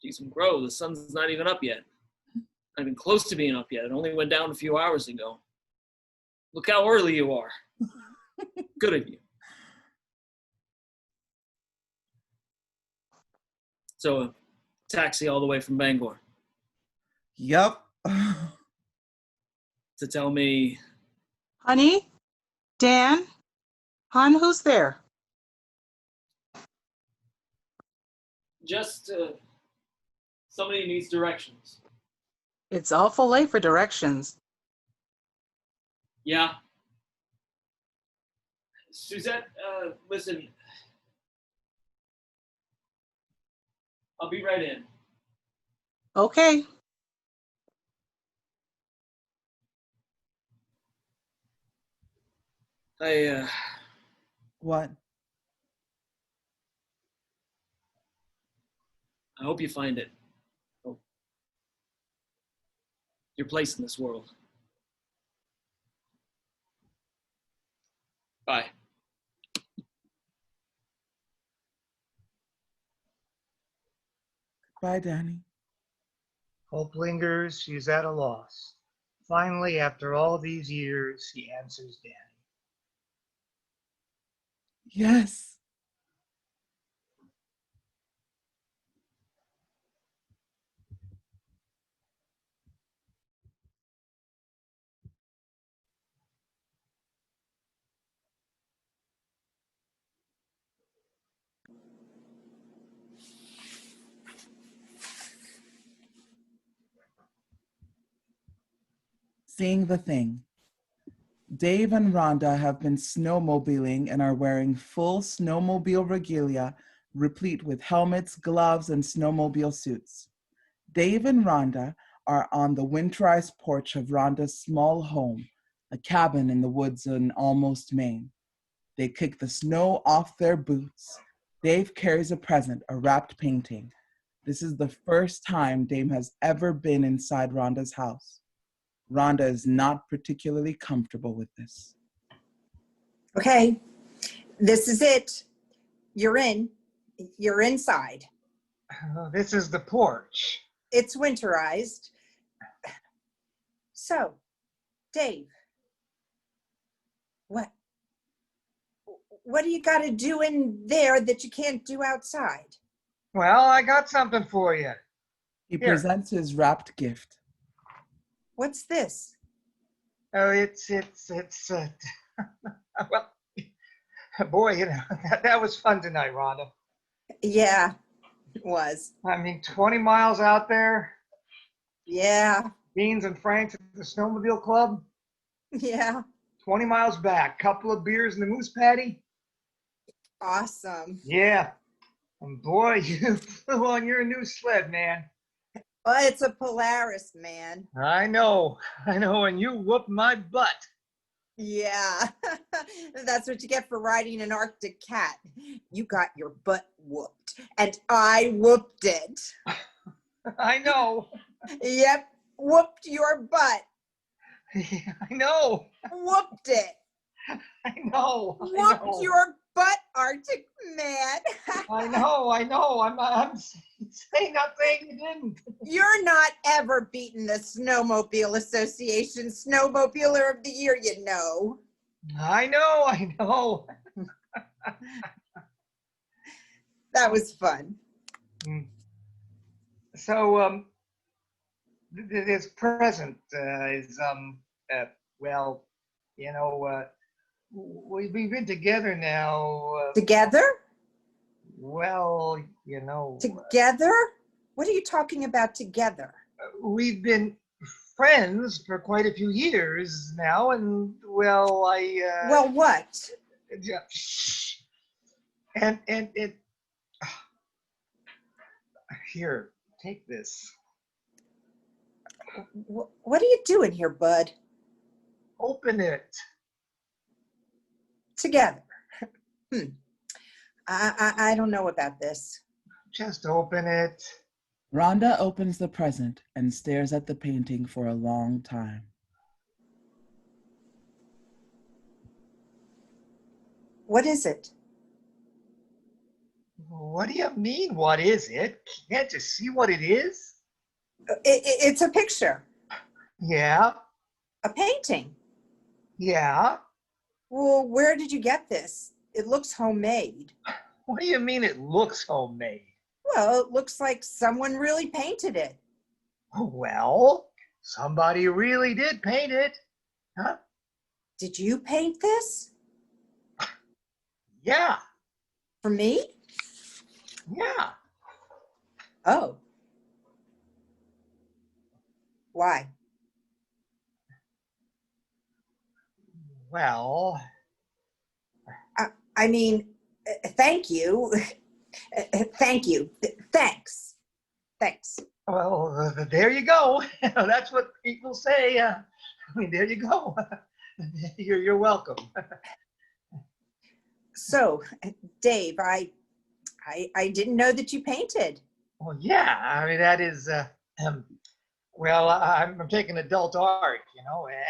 Speaker 11: geez, and grow, the sun's not even up yet. Not even close to being up yet. It only went down a few hours ago. Look how early you are. Good of you. So, a taxi all the way from Bangor
Speaker 1: Yep.
Speaker 11: to tell me,
Speaker 7: Honey? Dan? Hon, who's there?
Speaker 11: just somebody needs directions.
Speaker 7: It's awful late for directions.
Speaker 11: Yeah. Suzette, listen. I'll be right in.
Speaker 7: Okay.
Speaker 1: What?
Speaker 11: I hope you find it. Oh, your place in this world. Bye.
Speaker 1: Bye, Danny.
Speaker 4: Hope lingers, she's at a loss. Finally, after all these years, he answers Danny.
Speaker 1: Yes. Seeing the thing. Dave and Rhonda have been snowmobiling and are wearing full snowmobile regalia, replete with helmets, gloves, and snowmobile suits. Dave and Rhonda are on the winterized porch of Rhonda's small home, a cabin in the woods in almost Maine. They kick the snow off their boots. Dave carries a present, a wrapped painting. This is the first time Dave has ever been inside Rhonda's house. Rhonda is not particularly comfortable with this.
Speaker 9: Okay, this is it. You're in. You're inside.
Speaker 4: This is the porch.
Speaker 9: It's winterized. So, Dave, what do you got to do in there that you can't do outside?
Speaker 4: Well, I got something for you.
Speaker 1: He
Speaker 4: Here.
Speaker 1: presents his wrapped gift.
Speaker 9: What's this?
Speaker 4: Oh, it's well, boy, you know, that was fun tonight, Rhonda.
Speaker 9: Yeah, it was.
Speaker 4: I mean, 20 miles out there,
Speaker 9: Yeah,
Speaker 4: Beans and Frank's at the snowmobile club,
Speaker 9: yeah.
Speaker 4: 20 miles back, couple of beers in the moose patty.
Speaker 9: Awesome.
Speaker 4: Yeah, and boy, you flew on your new sled, man.
Speaker 9: Well, it's a Polaris, man.
Speaker 4: I know, and you whooped my butt.
Speaker 9: Yeah, that's what you get for riding an Arctic cat. You got your butt whooped, and I whooped it.
Speaker 4: I know.
Speaker 9: Yep, whooped your butt.
Speaker 4: Yeah, I know.
Speaker 9: Whooped it.
Speaker 4: I know.
Speaker 9: Whooped your butt, Arctic man.
Speaker 4: I know. I'm saying nothing. You didn't.
Speaker 9: You're not ever beaten the Snowmobile Association Snowmobiler of the Year, you know.
Speaker 4: I know.
Speaker 9: That was fun.
Speaker 4: So, this present is well, you know, we've been together now.
Speaker 9: Together?
Speaker 4: Well, you know.
Speaker 9: Together? What are you talking about together?
Speaker 4: We've been friends for quite a few years now, and well,
Speaker 9: Well, what?
Speaker 4: yeah, shh. And it. Here, take this.
Speaker 9: What are you doing here, bud?
Speaker 4: Open it.
Speaker 9: Together. I don't know about this.
Speaker 4: Just open it.
Speaker 1: Rhonda opens the present and stares at the painting for a long time.
Speaker 9: What is it?
Speaker 4: What do you mean, what is it? Can't you see what it is?
Speaker 9: It's a picture.
Speaker 4: Yeah,
Speaker 9: A painting.
Speaker 4: yeah.
Speaker 9: Well, where did you get this? It looks homemade.
Speaker 4: What do you mean it looks homemade?
Speaker 9: Well, it looks like someone really painted it.
Speaker 4: Well, somebody really did paint it. Huh?
Speaker 9: Did you paint this?
Speaker 4: Yeah,
Speaker 9: For me?
Speaker 4: yeah.
Speaker 9: Oh. Why?
Speaker 4: Well,
Speaker 9: I mean, thank you. Thank you. Thanks. Thanks.
Speaker 4: well, there you go. That's what people say. I mean, there you go. You're welcome.
Speaker 9: So, Dave, I didn't know that you painted.
Speaker 4: Well, yeah. I mean, that is. Well, I'm taking adult art,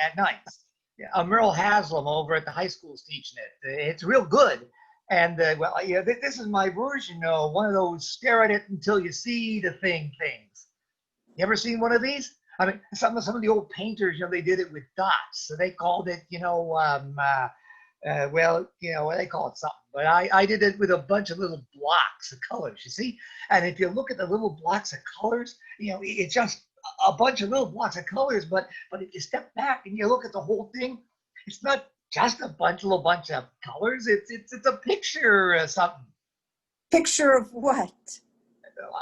Speaker 4: at nights. Yeah, Merle Haslam over at the high school is teaching it. It's real good. And well, yeah, this is my version of one of those stare at it until you see the things. You ever seen one of these? I mean, some of the old painters, they did it with dots. So they called it, well, they call it something. But I did it with a bunch of little blocks of colors, you see? And if you look at the little blocks of colors, it's just a bunch of little blocks of colors. But if you step back and you look at the whole thing, it's not just a little bunch of colors. It's a picture or something.
Speaker 9: Picture of what?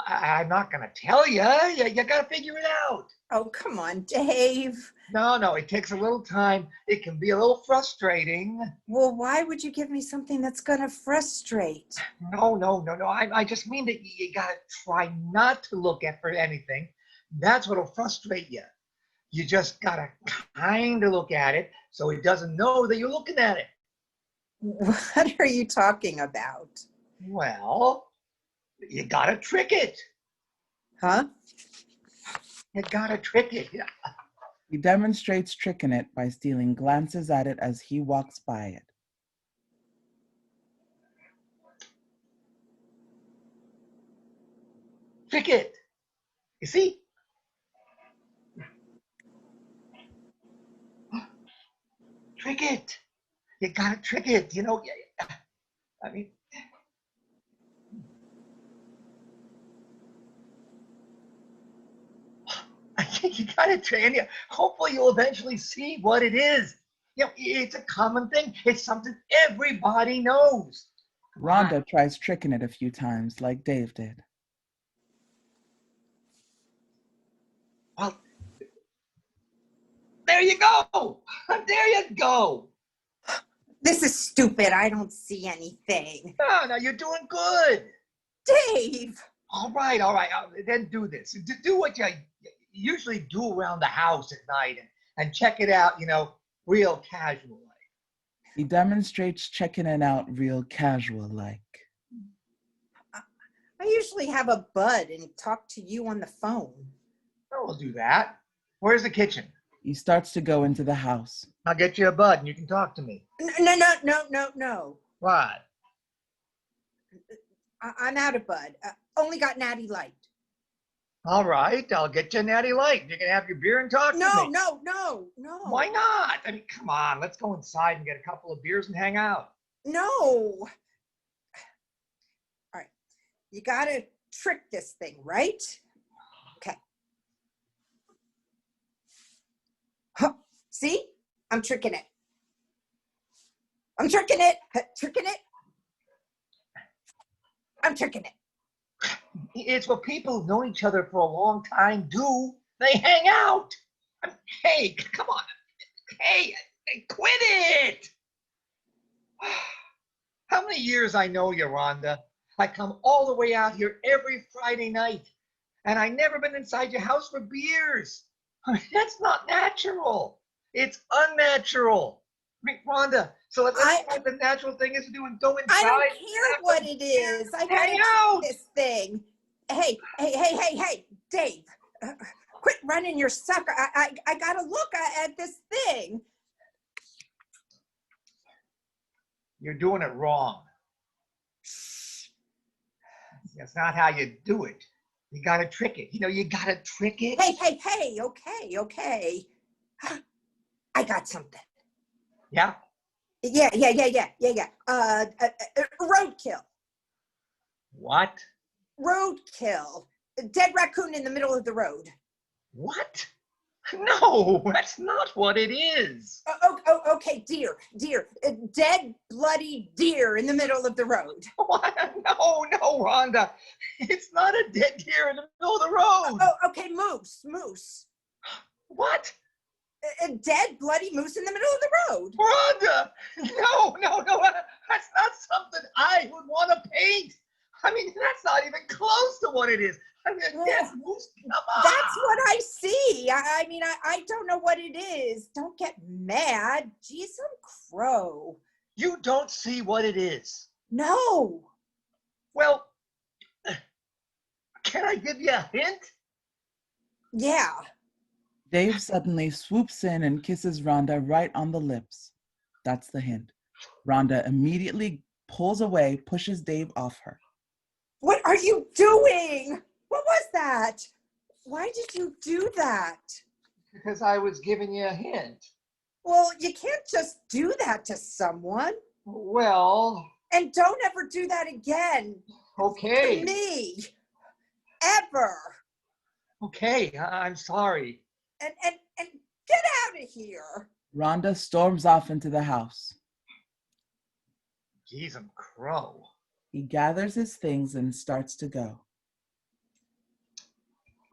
Speaker 4: I'm not going to tell you. You got to figure it out.
Speaker 9: Oh, come on, Dave.
Speaker 4: No, it takes a little time. It can be a little frustrating.
Speaker 9: Well, why would you give me something that's going to frustrate?
Speaker 4: No. I just mean that you got to try not to look at for anything. That's what'll frustrate you. You just got to kind of look at it so it doesn't know that you're looking at it.
Speaker 9: What are you talking about?
Speaker 4: Well, you got to trick it.
Speaker 9: Huh?
Speaker 4: You got to trick it. Yeah.
Speaker 1: He demonstrates tricking it by stealing glances at it as he walks by it.
Speaker 4: Trick it. You see? Trick it. You got to trick it. I mean, I think you got to train you. Hopefully you'll eventually see what it is. It's a common thing. It's something everybody knows.
Speaker 1: Rhonda tries tricking it a few times, like Dave did.
Speaker 4: Well, there you go. There you go.
Speaker 9: This is stupid. I don't see anything.
Speaker 4: No, you're doing good.
Speaker 9: Dave!
Speaker 4: All right. Then do this. Do what you usually do around the house at night and check it out, real casual like.
Speaker 1: He demonstrates checking it out real casual like.
Speaker 9: I usually have a bud and talk to you on the phone.
Speaker 4: Oh, we'll do that. Where's the kitchen?
Speaker 1: He starts to go into the house.
Speaker 4: I'll get you a bud and you can talk to me.
Speaker 9: No.
Speaker 4: What?
Speaker 9: I'm out of bud. Only got Natty Light.
Speaker 4: All right, I'll get you a Natty Light. You can have your beer and talk to me.
Speaker 9: No.
Speaker 4: Why not? I mean, come on. Let's go inside and get a couple of beers and hang out.
Speaker 9: No. All right. You got to trick this thing, right? Okay. Huh. See? I'm tricking it. I'm tricking it.
Speaker 4: It's what people who've known each other for a long time do. They hang out. Hey, come on. Hey, quit it. How many years I know you, Rhonda? I come all the way out here every Friday night, and I never been inside your house for beers. I mean, that's not natural. It's unnatural. I mean, Rhonda, so let's find the natural thing is to do and go inside.
Speaker 9: I don't care what it is. I gotta do this thing. Hey, Dave, quit running your sucker. I gotta look at this thing.
Speaker 4: You're doing it wrong. That's not how you do it. You gotta trick it. You gotta trick it.
Speaker 9: Hey, okay. I got something.
Speaker 4: Yeah?
Speaker 9: Yeah. Roadkill.
Speaker 4: What?
Speaker 9: Roadkill. A dead raccoon in the middle of the road.
Speaker 4: What? No, that's not what it is.
Speaker 9: Okay, deer. A dead, bloody deer in the middle of the road.
Speaker 4: What? No, Rhonda. It's not a dead deer in the middle of the road.
Speaker 9: Okay, moose.
Speaker 4: What?
Speaker 9: A dead, bloody moose in the middle of the road.
Speaker 4: Rhonda! No. That's not something I would want to paint. I mean, that's not even close to what it is. I mean, a dead moose, come on.
Speaker 9: That's what I see. I mean, I don't know what it is. Don't get mad. Jeez, I'm crow.
Speaker 4: You don't see what it is.
Speaker 9: No.
Speaker 4: Well, can I give you a hint?
Speaker 9: Yeah.
Speaker 1: Dave suddenly swoops in and kisses Rhonda right on the lips. That's the hint. Rhonda immediately pulls away, pushes Dave off her.
Speaker 9: What are you doing? What was that? Why did you do that?
Speaker 4: Because I was giving you a hint.
Speaker 9: Well, you can't just do that to someone.
Speaker 4: Well.
Speaker 9: And don't ever do that again.
Speaker 4: Okay.
Speaker 9: To me. Ever.
Speaker 4: Okay, I'm sorry.
Speaker 9: And get out of here.
Speaker 1: Rhonda storms off into the house.
Speaker 4: Jeez, I'm crow.
Speaker 1: He gathers his things and starts to go.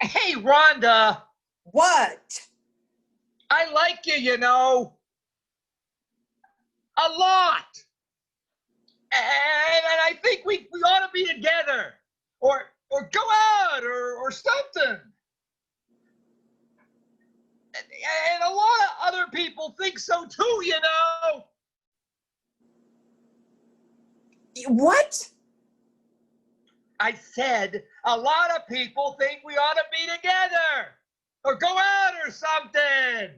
Speaker 4: Hey, Rhonda!
Speaker 9: What?
Speaker 4: I like you, a lot. And I think we ought to be together. Or go out or something. And a lot of other people think so too,
Speaker 9: What?
Speaker 4: I said a lot of people think we ought to be together or go out or something.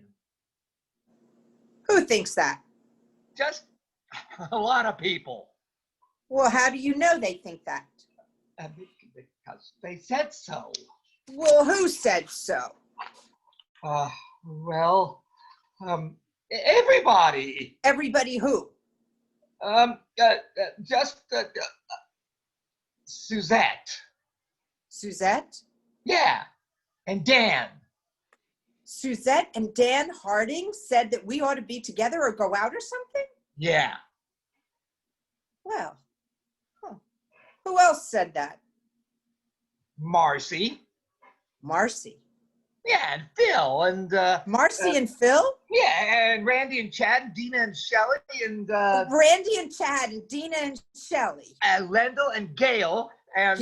Speaker 9: Who thinks that?
Speaker 4: Just a lot of people.
Speaker 9: Well, how do you know they think that?
Speaker 4: Because they said so.
Speaker 9: Well, who said so?
Speaker 4: Everybody.
Speaker 9: Everybody who?
Speaker 4: Just Suzette.
Speaker 9: Suzette?
Speaker 4: Yeah, and Dan.
Speaker 9: Suzette and Dan Harding said that we ought to be together or go out or something?
Speaker 4: Yeah.
Speaker 9: Well, who else said that?
Speaker 4: Marcy.
Speaker 9: Marcy.
Speaker 4: Yeah, and Phil and
Speaker 9: Marcy and Phil?
Speaker 4: Yeah, and Randy and Chad and Dina and Shelley and
Speaker 9: Randy and Chad and Dina and Shelley.
Speaker 4: Lendl and Gail and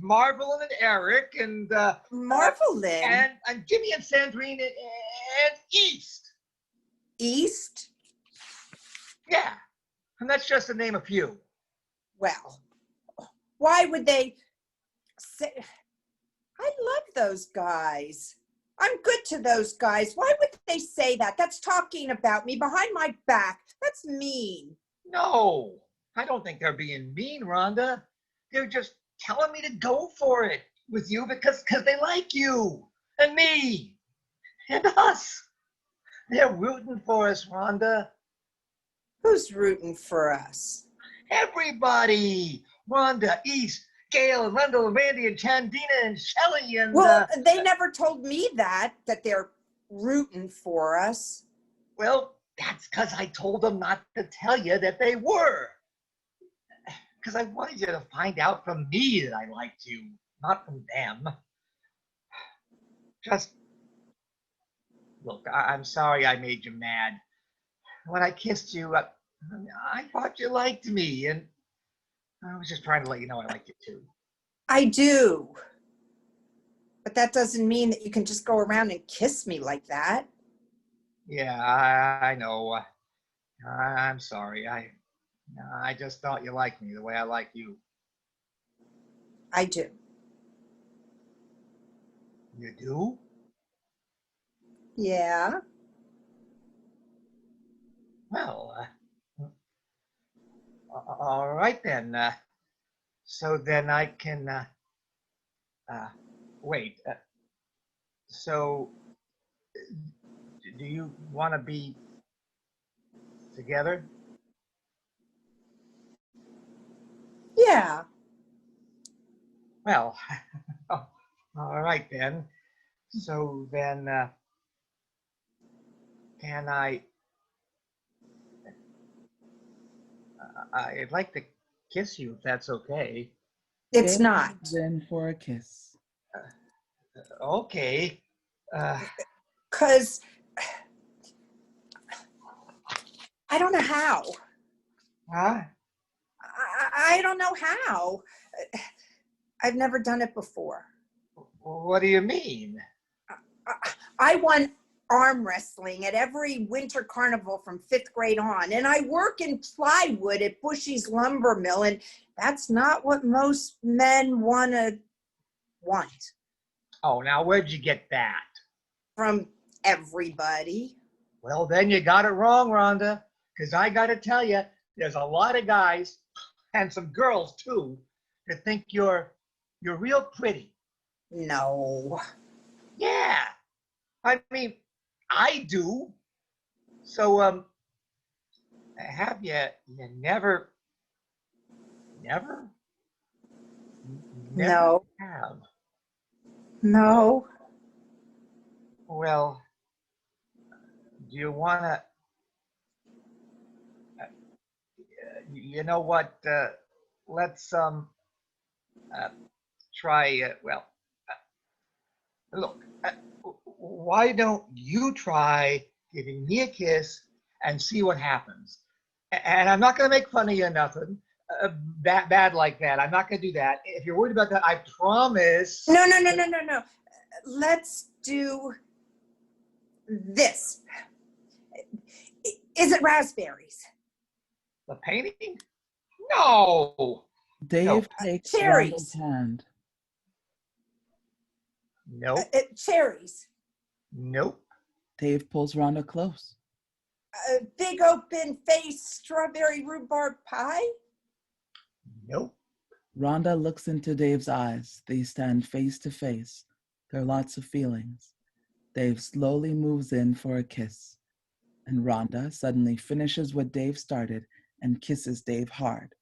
Speaker 4: Marvel and Eric and
Speaker 9: Marvel
Speaker 4: and Jimmy and Sandrine and East.
Speaker 9: East?
Speaker 4: Yeah, and that's just to name a few.
Speaker 9: Well, why would they say? I love those guys. I'm good to those guys. Why would they say that? That's talking about me behind my back. That's mean.
Speaker 4: No, I don't think they're being mean, Rhonda. They're just telling me to go for it with you because they like you and me and us. They're rooting for us, Rhonda.
Speaker 9: Who's rooting for us?
Speaker 4: Everybody. Rhonda, East, Gail, and Lendl, and Randy, and Chandina, and Shelley, and...
Speaker 9: Well, they never told me that they're rooting for us.
Speaker 4: Well, that's because I told them not to tell you that they were. Because I wanted you to find out from me that I liked you, not from them. Just... Look, I'm sorry I made you mad. When I kissed you, I thought you liked me, and I was just trying to let you know I liked you too.
Speaker 9: I do. But that doesn't mean that you can just go around and kiss me like that.
Speaker 4: Yeah, I know. I'm sorry. I just thought you liked me the way I like you.
Speaker 9: I do.
Speaker 4: You do?
Speaker 9: Yeah.
Speaker 4: Well, all right then. So then I can wait. So do you want to be together?
Speaker 9: Yeah.
Speaker 4: Well, all right then. So then, can I'd like to kiss you if that's okay.
Speaker 9: It's
Speaker 1: Dave
Speaker 9: not.
Speaker 1: moves in for a kiss.
Speaker 4: Okay. Uh,
Speaker 9: Because I don't know how.
Speaker 4: huh?
Speaker 9: I don't know how. I've never done it before.
Speaker 4: What do you mean?
Speaker 9: I won arm wrestling at every winter carnival from 5th grade on, and I work in plywood at Bushy's lumber mill, and that's not what most men want.
Speaker 4: Oh, now where'd you get that?
Speaker 9: From everybody.
Speaker 4: Well, then you got it wrong, Rhonda. Because I got to tell you, there's a lot of guys and some girls too that think you're real pretty.
Speaker 9: No.
Speaker 4: Yeah, I mean, I do. So, have you never
Speaker 9: No.
Speaker 4: have?
Speaker 9: No.
Speaker 4: Well, do you want to? You know what? Let's try. Well, look. Why don't you try giving me a kiss and see what happens? And I'm not going to make fun of you or nothing bad like that. I'm not going to do that. If you're worried about that, I promise.
Speaker 9: No. Let's do this. Is it raspberries?
Speaker 4: The painting? No.
Speaker 1: Dave takes
Speaker 9: cherries.
Speaker 1: Rhonda's hand.
Speaker 4: Nope.
Speaker 9: Cherries.
Speaker 4: Nope.
Speaker 1: Dave pulls Rhonda close.
Speaker 9: Big open face strawberry rhubarb pie?
Speaker 4: Nope.
Speaker 1: Rhonda looks into Dave's eyes. They stand face to face. There are lots of feelings. Dave slowly moves in for a kiss. And Rhonda suddenly finishes what Dave started and kisses Dave hard.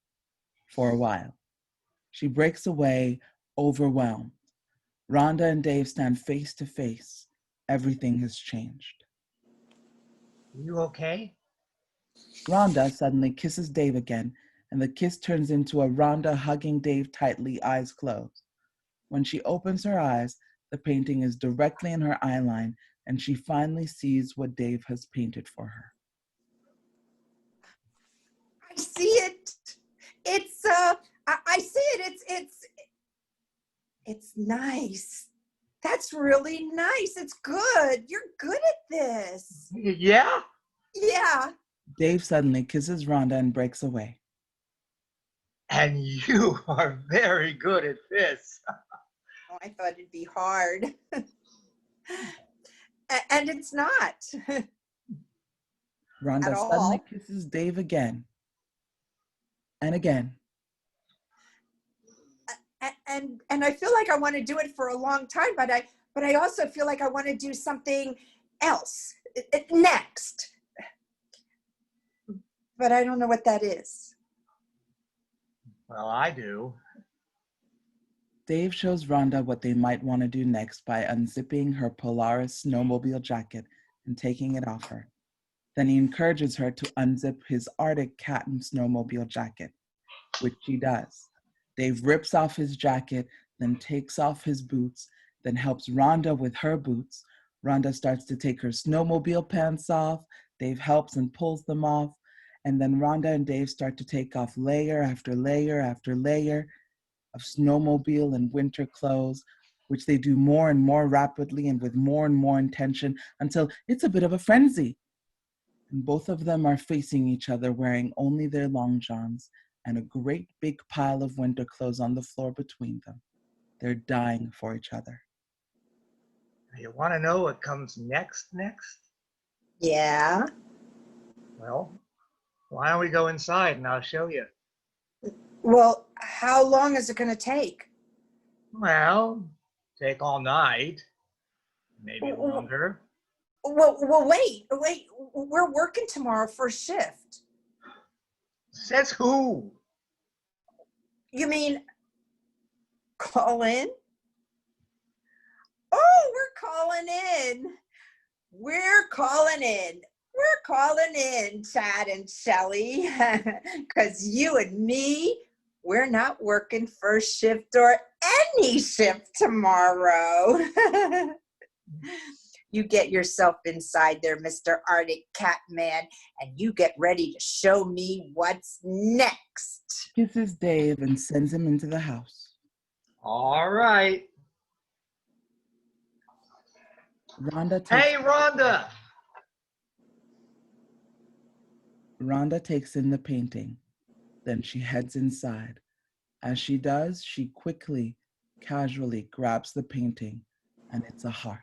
Speaker 1: For a while. She breaks away, overwhelmed. Rhonda and Dave stand face to face. Everything has changed.
Speaker 4: You okay?
Speaker 1: Rhonda suddenly kisses Dave again, and the kiss turns into a Rhonda hugging Dave tightly, eyes closed. When she opens her eyes, the painting is directly in her eye line, and she finally sees what Dave has painted for her.
Speaker 9: I see it. It's I see it. It's nice. That's really nice. It's good. You're good at this.
Speaker 4: Yeah?
Speaker 9: Yeah.
Speaker 1: Dave suddenly kisses Rhonda and breaks away.
Speaker 4: And you are very good at this.
Speaker 9: Oh, I thought it'd be hard. And it's not.
Speaker 1: Rhonda
Speaker 9: At
Speaker 1: suddenly
Speaker 9: all.
Speaker 1: kisses Dave again. And again.
Speaker 9: And I feel like I want to do it for a long time, but I also feel like I want to do something else next. But I don't know what that is.
Speaker 4: Well, I do.
Speaker 1: Dave shows Rhonda what they might want to do next by unzipping her Polaris snowmobile jacket and taking it off her. Then he encourages her to unzip his Arctic cat and snowmobile jacket, which she does. Dave rips off his jacket, then takes off his boots, then helps Rhonda with her boots. Rhonda starts to take her snowmobile pants off. Dave helps and pulls them off. And then Rhonda and Dave start to take off layer after layer after layer of snowmobile and winter clothes which they do more and more rapidly and with more and more intention until it's a bit of a frenzy. And both of them are facing each other wearing only their long johns and a great big pile of winter clothes on the floor between them. They're dying for each other.
Speaker 4: You want to know what comes next?
Speaker 9: Yeah.
Speaker 4: Well, why don't we go inside and I'll show you.
Speaker 9: Well, how long is it going to take?
Speaker 4: Well, take all night, maybe
Speaker 9: W-
Speaker 4: longer.
Speaker 9: Well, wait. We're working tomorrow first shift.
Speaker 4: Says who?
Speaker 9: You mean call in? Oh, we're calling in. We're calling in, Chad and Shelly. Because you and me, we're not working first shift or any shift tomorrow. You get yourself inside there, Mr. Arctic Catman, and you get ready to show me what's next.
Speaker 1: Kisses Dave and sends him into the house.
Speaker 4: All right. Hey, Rhonda!
Speaker 1: Rhonda takes in the painting. Then she heads inside. As she does, she quickly, casually grabs the painting, and it's a heart.